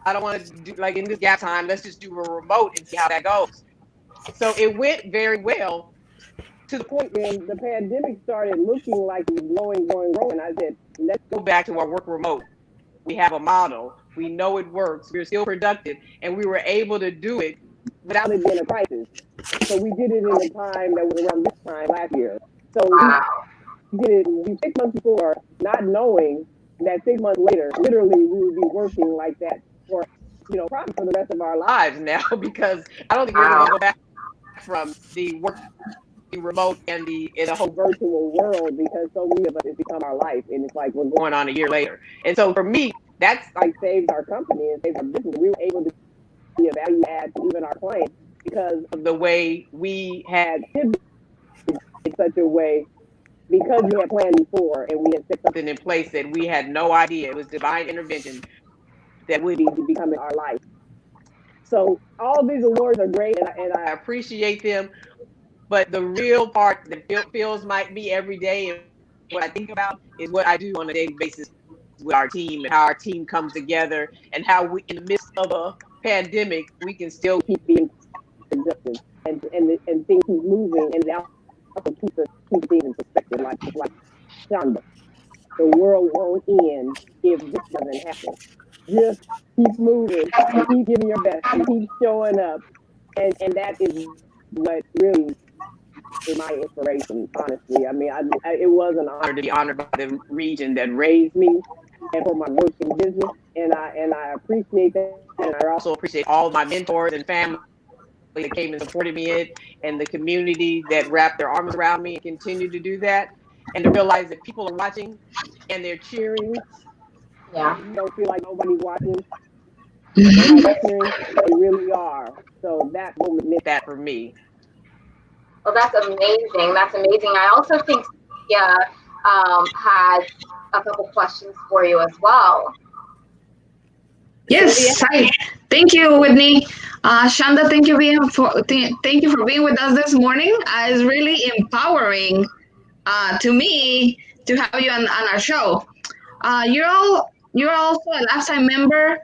I don't want to do, like, in this gap time, let's just do a remote and see how that goes. So it went very well, to the point when the pandemic started looking like it was growing. I said, let's go back to our work remote. We have a model. We know it works. We're still productive, and we were able to do it without it being a crisis. So we did it in the time that was around this time last year. So we did it 6 months before, not knowing that 6 months later, literally, we would be working like that for, probably for the rest of our lives now, because I don't think we're going to go back from the work remote and in a whole virtual world, because so many of us, it's become our life, and it's like we're going on a year later. And so for me, that's like saved our company and saved our business. We were able to be a value add to even our clients because of the way we had pivoted in such a way, because we had planned before and we had set something in place that we had no idea. It was divine intervention that would be becoming our life. So all these awards are great, and I appreciate them. But the real part that feels like me every day, and what I think about, is what I do on a daily basis with our team, and how our team comes together, and how we, in the midst of a pandemic, we can still keep being productive and things keep moving, and that also keep things in perspective, like Shonda. The world won't end if this doesn't happen. Just keep moving, keep giving your best, and keep showing up, and that is what really is my inspiration, honestly. I mean, it was an honor to be honored by the region that raised me and for my work in business, and I appreciate that, and I also appreciate all of my mentors and family that came and supported me and the community that wrapped their arms around me and continue to do that, and to realize that people are watching and they're cheering. Yeah. You don't feel like nobody's watching. Nobody's cheering. They really are. So that moment meant that for me. Well, that's amazing. That's amazing. I also think Cynthia has a couple questions for you as well. Yes, hi. Thank you, Whitney. Shonda, thank you for being with us this morning. It's really empowering to me to have you on our show. You're also a lifetime member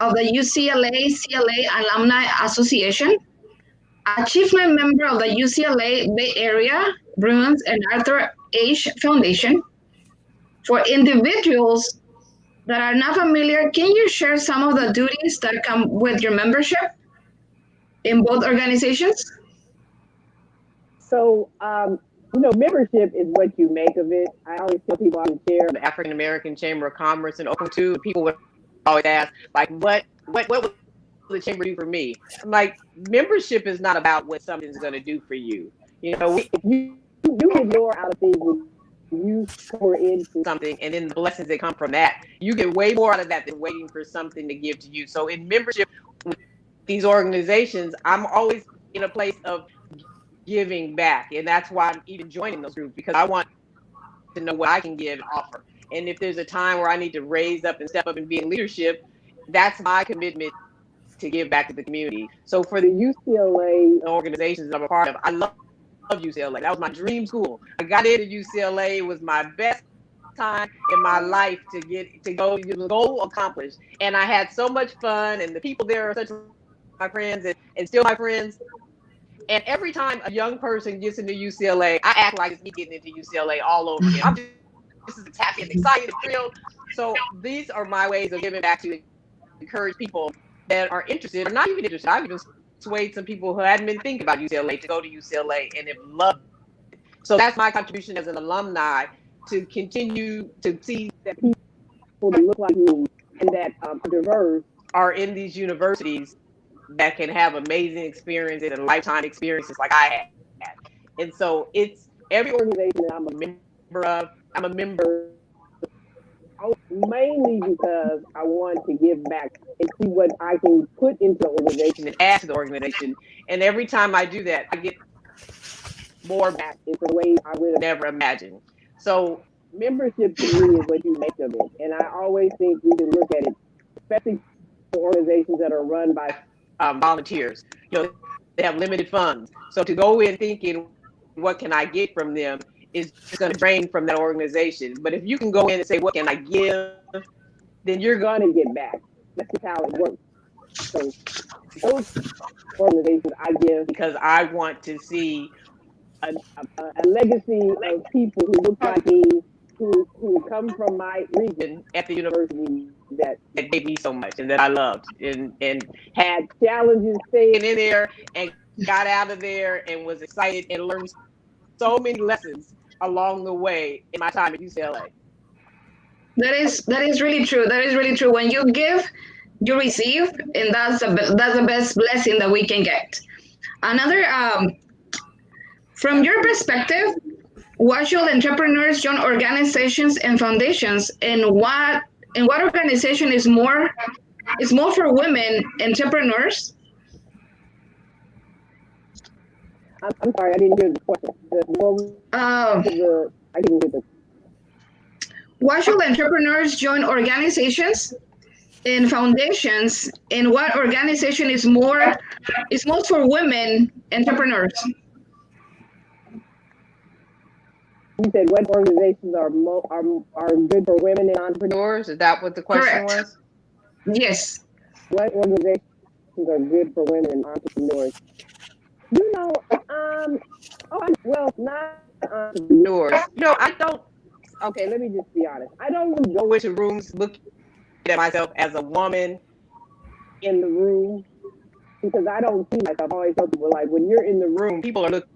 of the UCLA CLA Alumni Association, achievement member of the UCLA Bay Area Bruins and Arthur Ashe Foundation. For individuals that are not familiar, can you share some of the duties that come with your membership in both organizations? So, membership is what you make of it. I always tell people I'm the chair of the African American Chamber of Commerce in Oakland too. People would always ask, like, what would the chamber do for me? I'm like, membership is not about what something's going to do for you. You know, if you get more out of things when you pour into something, and then the blessings that come from that, you get way more out of that than waiting for something to give to you. So in membership with these organizations, I'm always in a place of giving back. And that's why I'm even joining those groups, because I want to know what I can give and offer. And if there's a time where I need to raise up and step up and be in leadership, that's my commitment to give back to the community. So for the UCLA organizations I'm a part of, I love UCLA. That was my dream school. I got into UCLA. It was my best time in my life to go accomplished. And I had so much fun, and the people there are such my friends and still my friends. And every time a young person gets into UCLA, I act like it's me getting into UCLA all over again. I'm just happy and excited and thrilled. So these are my ways of giving back to encourage people that are interested or not even interested. I've even swayed some people who hadn't been thinking about UCLA to go to UCLA and have loved it. So that's my contribution as an alumni, to continue to see that people that look like me and that are diverse are in these universities that can have amazing experiences and lifetime experiences like I had. And so it's every organization that I'm a member of. I'm a member mainly because I want to give back and see what I can put into the organization and add to the organization. And every time I do that, I get more back in the way I would have never imagined. So membership to me is what you make of it. And I always think we can look at it, especially for organizations that are run by volunteers. You know, they have limited funds. So to go in thinking, what can I get from them, is just going to drain from that organization. But if you can go in and say, what can I give, then you're going to get back. That's just how it works. So those organizations I give because I want to see a legacy of people who look like me, who come from my region at the university that gave me so much and that I loved and had challenges staying in there and got out of there and was excited and learned so many lessons along the way in my time at UCLA. That is really true. That is really true. When you give, you receive, and that's the best blessing that we can get. Another, from your perspective, why should entrepreneurs join organizations and foundations, and what organization is more for women entrepreneurs? I'm sorry, I didn't hear the question. I didn't hear the. Why should entrepreneurs join organizations and foundations, and what organization is most for women entrepreneurs? You said what organizations are good for women and entrepreneurs? Is that what the question was? Yes. What organizations are good for women and entrepreneurs? You know, not entrepreneurs. You know, I don't. Okay, let me just be honest. I don't really go into rooms looking at myself as a woman in the room because I don't see myself. I always tell people, like, when you're in the room, people are looking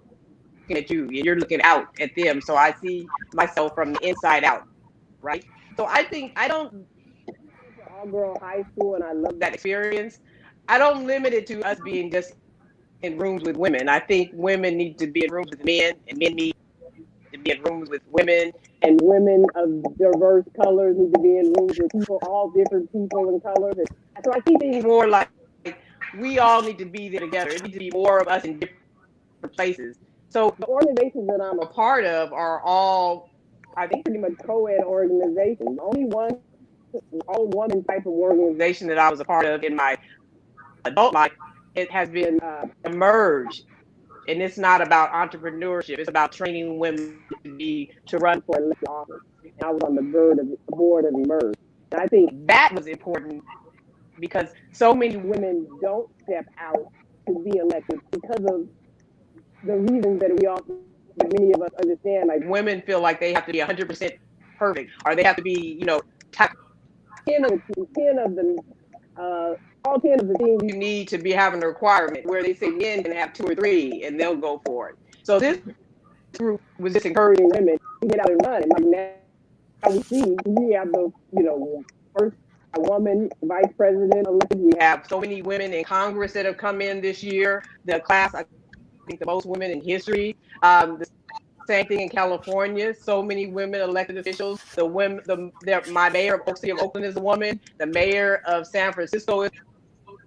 at you and you're looking out at them. So I see myself from the inside out, right? So I think I don't all girl high school, and I love that experience. I don't limit it to us being just in rooms with women. I think women need to be in rooms with men, and men need to be in rooms with women, and women of diverse colors need to be in rooms with people, all different people and colors. And so I see things more like we all need to be there together. It needs to be more of us in different places. So the organizations that I'm a part of are all, I think, pretty much co-ed organizations. Only one all-woman type of organization that I was a part of in my adult life, it has been Emerge. And it's not about entrepreneurship. It's about training women to run for elected office. And I was on the board of Emerge. And I think that was important because so many women don't step out to be elected because of the reasons that many of us understand. Like, women feel like they have to be 100% perfect, or they have to be, 10 of the things you need to be having a requirement, where they say men can have 2 or 3 and they'll go for it. So this group was just encouraging women to get out and run. And like now we see, we have those, first a woman vice president elected. We have so many women in Congress that have come in this year. The class, I think, the most women in history. The same thing in California. So many women elected officials. My mayor of City of Oakland is a woman. The mayor of San Francisco is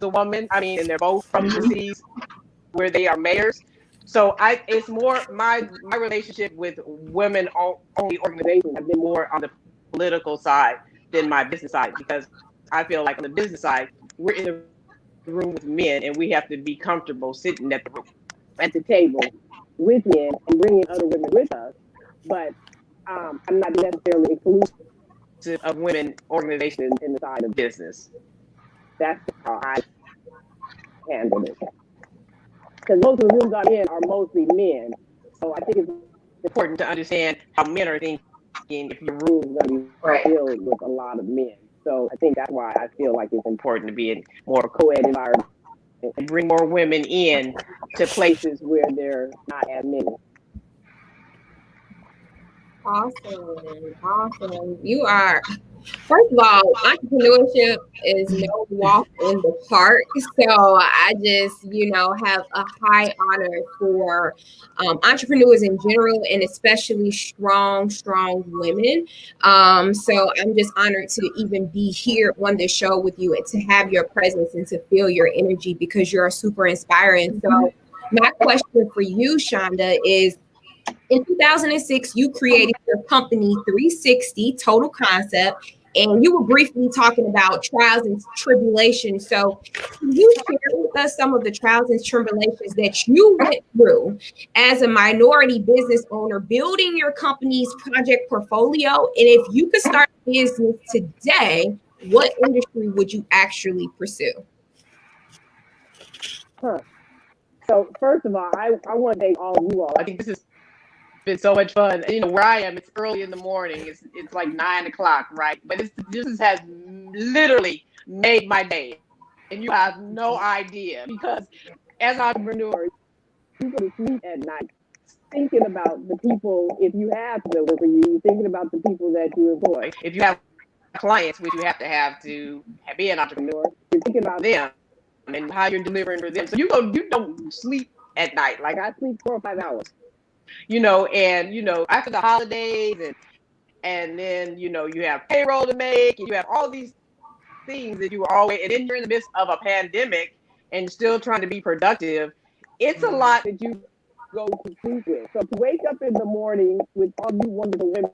a woman. I mean, and they're both from the cities where they are mayors. So it's more my relationship with women only organizations have been more on the political side than my business side, because I feel like on the business side, we're in the room with men and we have to be comfortable sitting at the table with men and bringing other women with us. But I'm not necessarily exclusive of women organizations in the side of business. That's how I handle it. Because most of the rooms I'm in are mostly men. So I think it's important to understand how men are thinking if your room is going to be filled with a lot of men. So I think that's why I feel like it's important to be in more co-ed environment and bring more women in to places where there are not as many. Awesome. You are, first of all, entrepreneurship is no walk in the park. So I just, have a high honor for entrepreneurs in general, and especially strong women. So I'm just honored to even be here on the show with you and to have your presence and to feel your energy, because you're super inspiring. So my question for you, Shonda, is, in 2006, you created your company 360 Total Concept, and you were briefly talking about trials and tribulations. So can you share with us some of the trials and tribulations that you went through as a minority business owner, building your company's project portfolio? And if you could start a business today, what industry would you actually pursue? So first of all, I want to thank all of you all. I think this has been so much fun. Where I am, it's early in the morning. It's like 9 o'clock, right? But this has literally made my day, and you have no idea, because as entrepreneurs, you go to sleep at night thinking about the people. If you have to work for you, you're thinking about the people that you employ. If you have clients, which you have to be an entrepreneur, you're thinking about them and how you're delivering for them. So you don't sleep at night. Like, I sleep 4 or 5 hours. After the holidays and then, you have payroll to make, and you have all these things that you are always, and then you're in the midst of a pandemic and still trying to be productive. It's a lot that you go to sleep with. So to wake up in the morning with all you wonderful women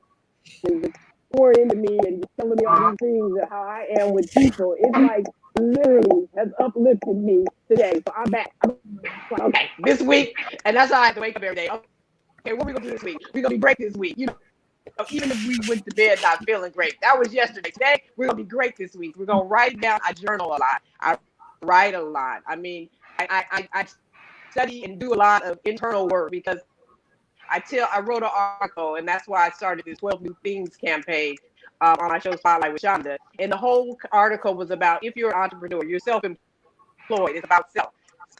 just pouring into me and telling me all these things and how I am with people, it's like literally has uplifted me today. So I'm back. I'm like, okay, this week, and that's how I have to wake up every day. Okay, what are we gonna do this week? We're gonna be great this week. Even if we went to bed not feeling great, that was yesterday. Today, we're gonna be great this week. We're gonna write down. I journal a lot. I write a lot. I mean, I study and do a lot of internal work, because I wrote an article, and that's why I started this 12 New Things campaign on my show Spotlight with Shonda. And the whole article was about, if you're an entrepreneur, you're self-employed. It's about self.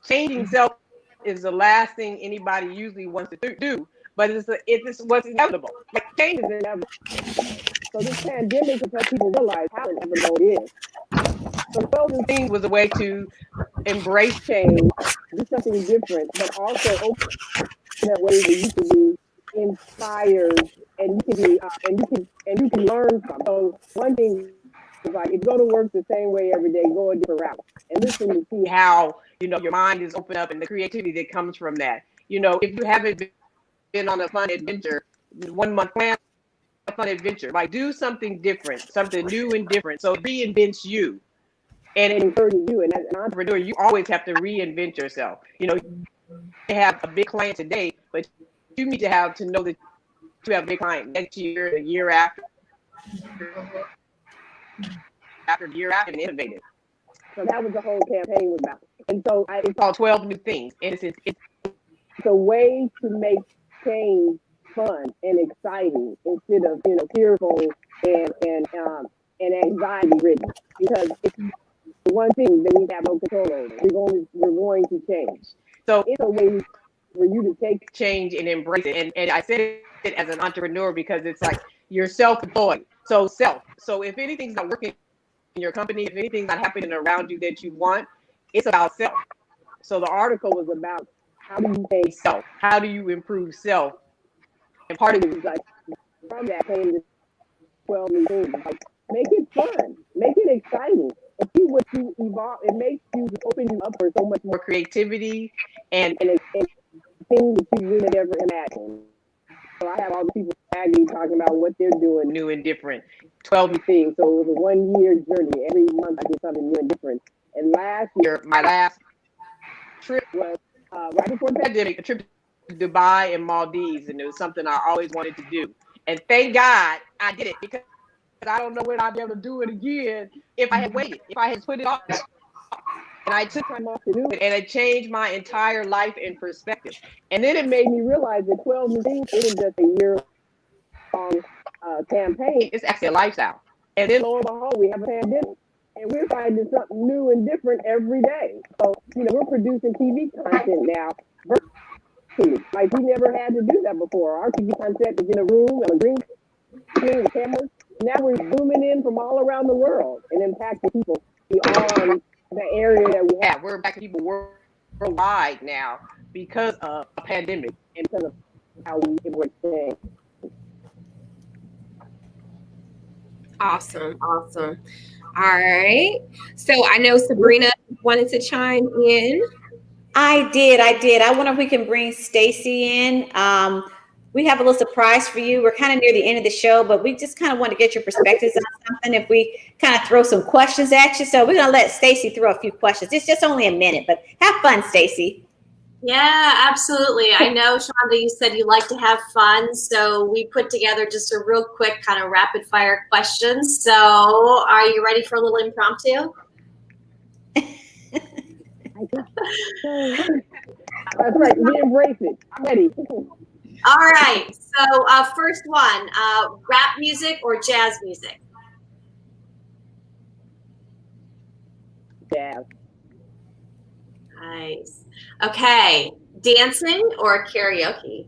Changing self is the last thing anybody usually wants to do, but it's what's inevitable. Like, change is inevitable. So this pandemic has helped people realize how inevitable it is. So 12 New Things was a way to embrace change, do something different, but also open that way that you can be inspired and you can be and you can learn from. So one thing is, like, if you go to work the same way every day, go a different route and listen to see how your mind is open up and the creativity that comes from that. If you haven't been on a fun adventure, 1 month plan a fun adventure, like, do something different, something new and different. So it reinvents you and it encourages you. And as an entrepreneur, you always have to reinvent yourself. You have a big client today, but you need to know that you have a big client next year, the year after the year after, and innovate it. So that was the whole campaign was about. And so it's called 12 New Things. And it's a way to make change fun and exciting instead of, fearful and anxiety ridden. Because it's one thing that we have no control over. We're going to change. So it's a way for you to take change and embrace it. And I said it as an entrepreneur because it's like you're self-employed. So if anything's not working in your company, if anything's not happening around you that you want, it's about self. So the article was about how do you change self? How do you improve self? And part of it was like, from that came the 12 new things. Like, make it fun, make it exciting, and see what you evolve. It makes you open you up for so much more creativity and things that you really never imagined. So I have all the people tagging me talking about what they're doing new and different, 12 new things. So it was a 1 year journey. Every month I did something new and different. And last year, my last trip was right before the pandemic, a trip to Dubai and Maldives, and it was something I always wanted to do. And thank God I did it, because I don't know when I'll be able to do it again if I had waited, if I had put it off. And I took time off to do it, and it changed my entire life and perspective. And then it made me realize that 12 new things isn't just a year-long campaign. It's actually a lifestyle. And then lo and behold, we have a pandemic, and we're finding something new and different every day. So, we're producing TV content now virtually. Like, we never had to do that before. Our TV content is in a room, on a green screen, with cameras. Now we're zooming in from all around the world and impacting people beyond the area that we have. We're impacting people worldwide now because of a pandemic and because of how we were saying. Awesome. All right. So I know Sabrina wanted to chime in. I did. I wonder if we can bring Stacy in. We have a little surprise for you. We're kind of near the end of the show, but we just kind of want to get your perspectives on something. If we kind of throw some questions at you, so we're gonna let Stacy throw a few questions. It's just only a minute, but have fun, Stacy. Yeah, absolutely. I know, Shonda, you said you like to have fun, so we put together just a real quick kind of rapid fire questions. So are you ready for a little impromptu? That's right. We embrace it. I'm ready. All right. So first one, rap music or jazz music? Jazz. Nice. Okay. Dancing or karaoke?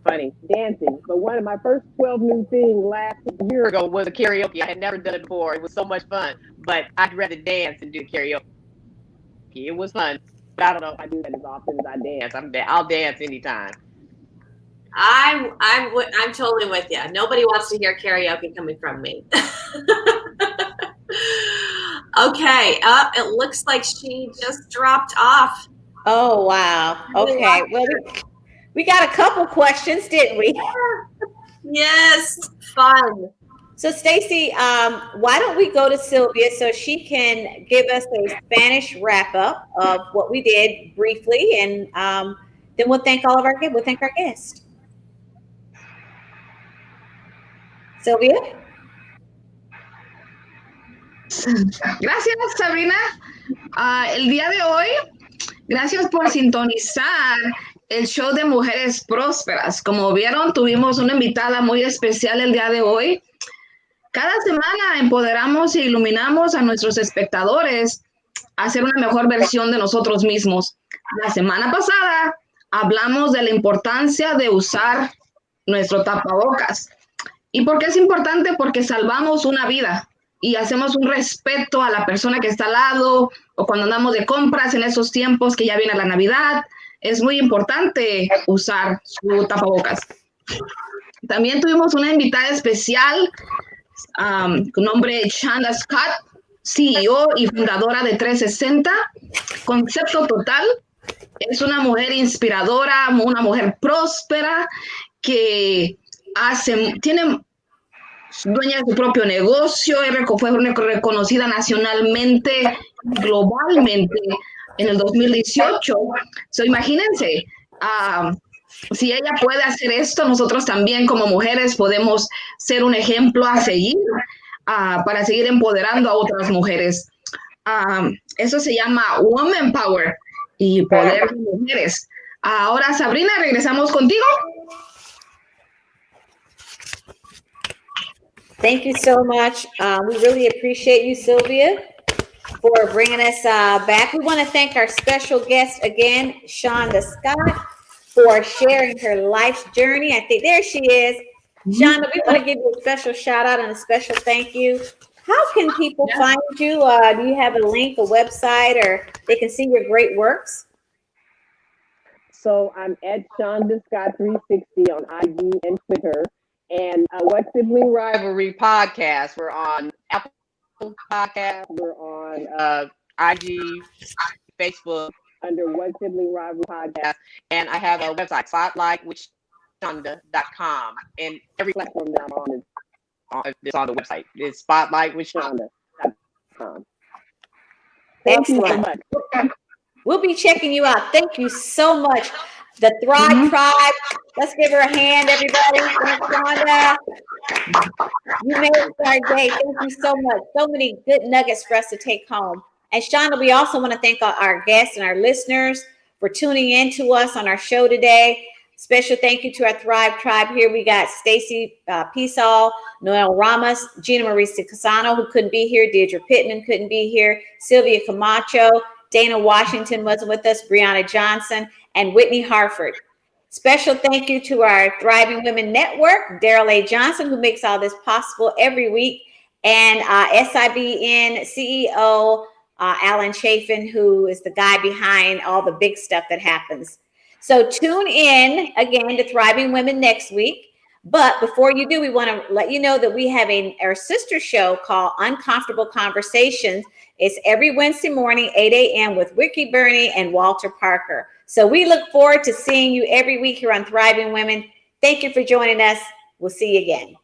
Funny, dancing. But one of my first 12 new things last year ago was a karaoke. I had never done it before. It was so much fun, but I'd rather dance than do karaoke. It was fun, but I don't know if I do that as often as I dance. I'll dance anytime. I'm totally with you. Nobody wants to hear karaoke coming from me. Okay. It looks like she just dropped off. Oh, wow. Okay. Well, we got a couple questions, didn't we? Yes. Fun. So, Stacy, why don't we go to Sylvia so she can give us a Spanish wrap up of what we did briefly, and then we'll thank all of our guests. We'll thank our guests. Sylvia. Gracias, Sabrina. El día de hoy, gracias por sintonizar el show de Mujeres Prósperas. Como vieron, tuvimos una invitada muy especial el día de hoy. Cada semana empoderamos e iluminamos a nuestros espectadores a ser una mejor versión de nosotros mismos. La semana pasada hablamos de la importancia de usar nuestro tapabocas. ¿Y por qué es importante? Porque salvamos una vida y hacemos un respeto a la persona que está al lado, o cuando andamos de compras en esos tiempos que ya viene la Navidad. Es muy importante usar su tapabocas. También tuvimos una invitada especial con nombre Shonda Scott, CEO y fundadora de 360 Concepto Total. Es una mujer inspiradora, una mujer próspera que tiene dueña de su propio negocio, fue reconocida nacionalmente, globalmente en el 2018. So, imagínense, si ella puede hacer esto, nosotros también como mujeres podemos ser un ejemplo a seguir para seguir empoderando a otras mujeres. Eso se llama Woman Power y poder de mujeres. Ahora, Sabrina, regresamos contigo. Thank you so much. We really appreciate you, Sylvia, for bringing us back. We want to thank our special guest again, Shonda Scott, for sharing her life's journey. I think there she is. Shonda, we want to give you a special shout out and a special thank you. How can people find you? Do you have a link, a website, or they can see your great works? So I'm at Shonda Scott 360 on IG and Twitter. And What Sibling Rivalry podcast. We're on Apple Podcasts. We're on IG, Facebook under What Sibling Rivalry podcast. And I have a website, spotlightwithshonda.com. And every platform that I'm on is on the website. It's spotlightwithshonda.com. Thank you so much. We'll be checking you out. Thank you so much. The Thrive Tribe. Let's give her a hand, everybody. Thanks, Shonda. You made it our day. Thank you so much. So many good nuggets for us to take home. And Shonda, we also want to thank our guests and our listeners for tuning in to us on our show today. Special thank you to our Thrive Tribe here. We got Stacy Pisal, Noel Ramos, Gina Marisa Casano, who couldn't be here. Deirdre Pittman couldn't be here. Sylvia Camacho. Dana Washington wasn't with us, Brianna Johnson, and Whitney Harford. Special thank you to our Thriving Women Network, Daryl A. Johnson, who makes all this possible every week, and SIBN CEO, Alan Chafin, who is the guy behind all the big stuff that happens. So tune in again to Thriving Women next week. But before you do, we want to let you know that we have our sister show called Uncomfortable Conversations. It's every Wednesday morning, 8 a.m. with Ricky Burney and Walter Parker. So we look forward to seeing you every week here on Thriving Women. Thank you for joining us. We'll see you again.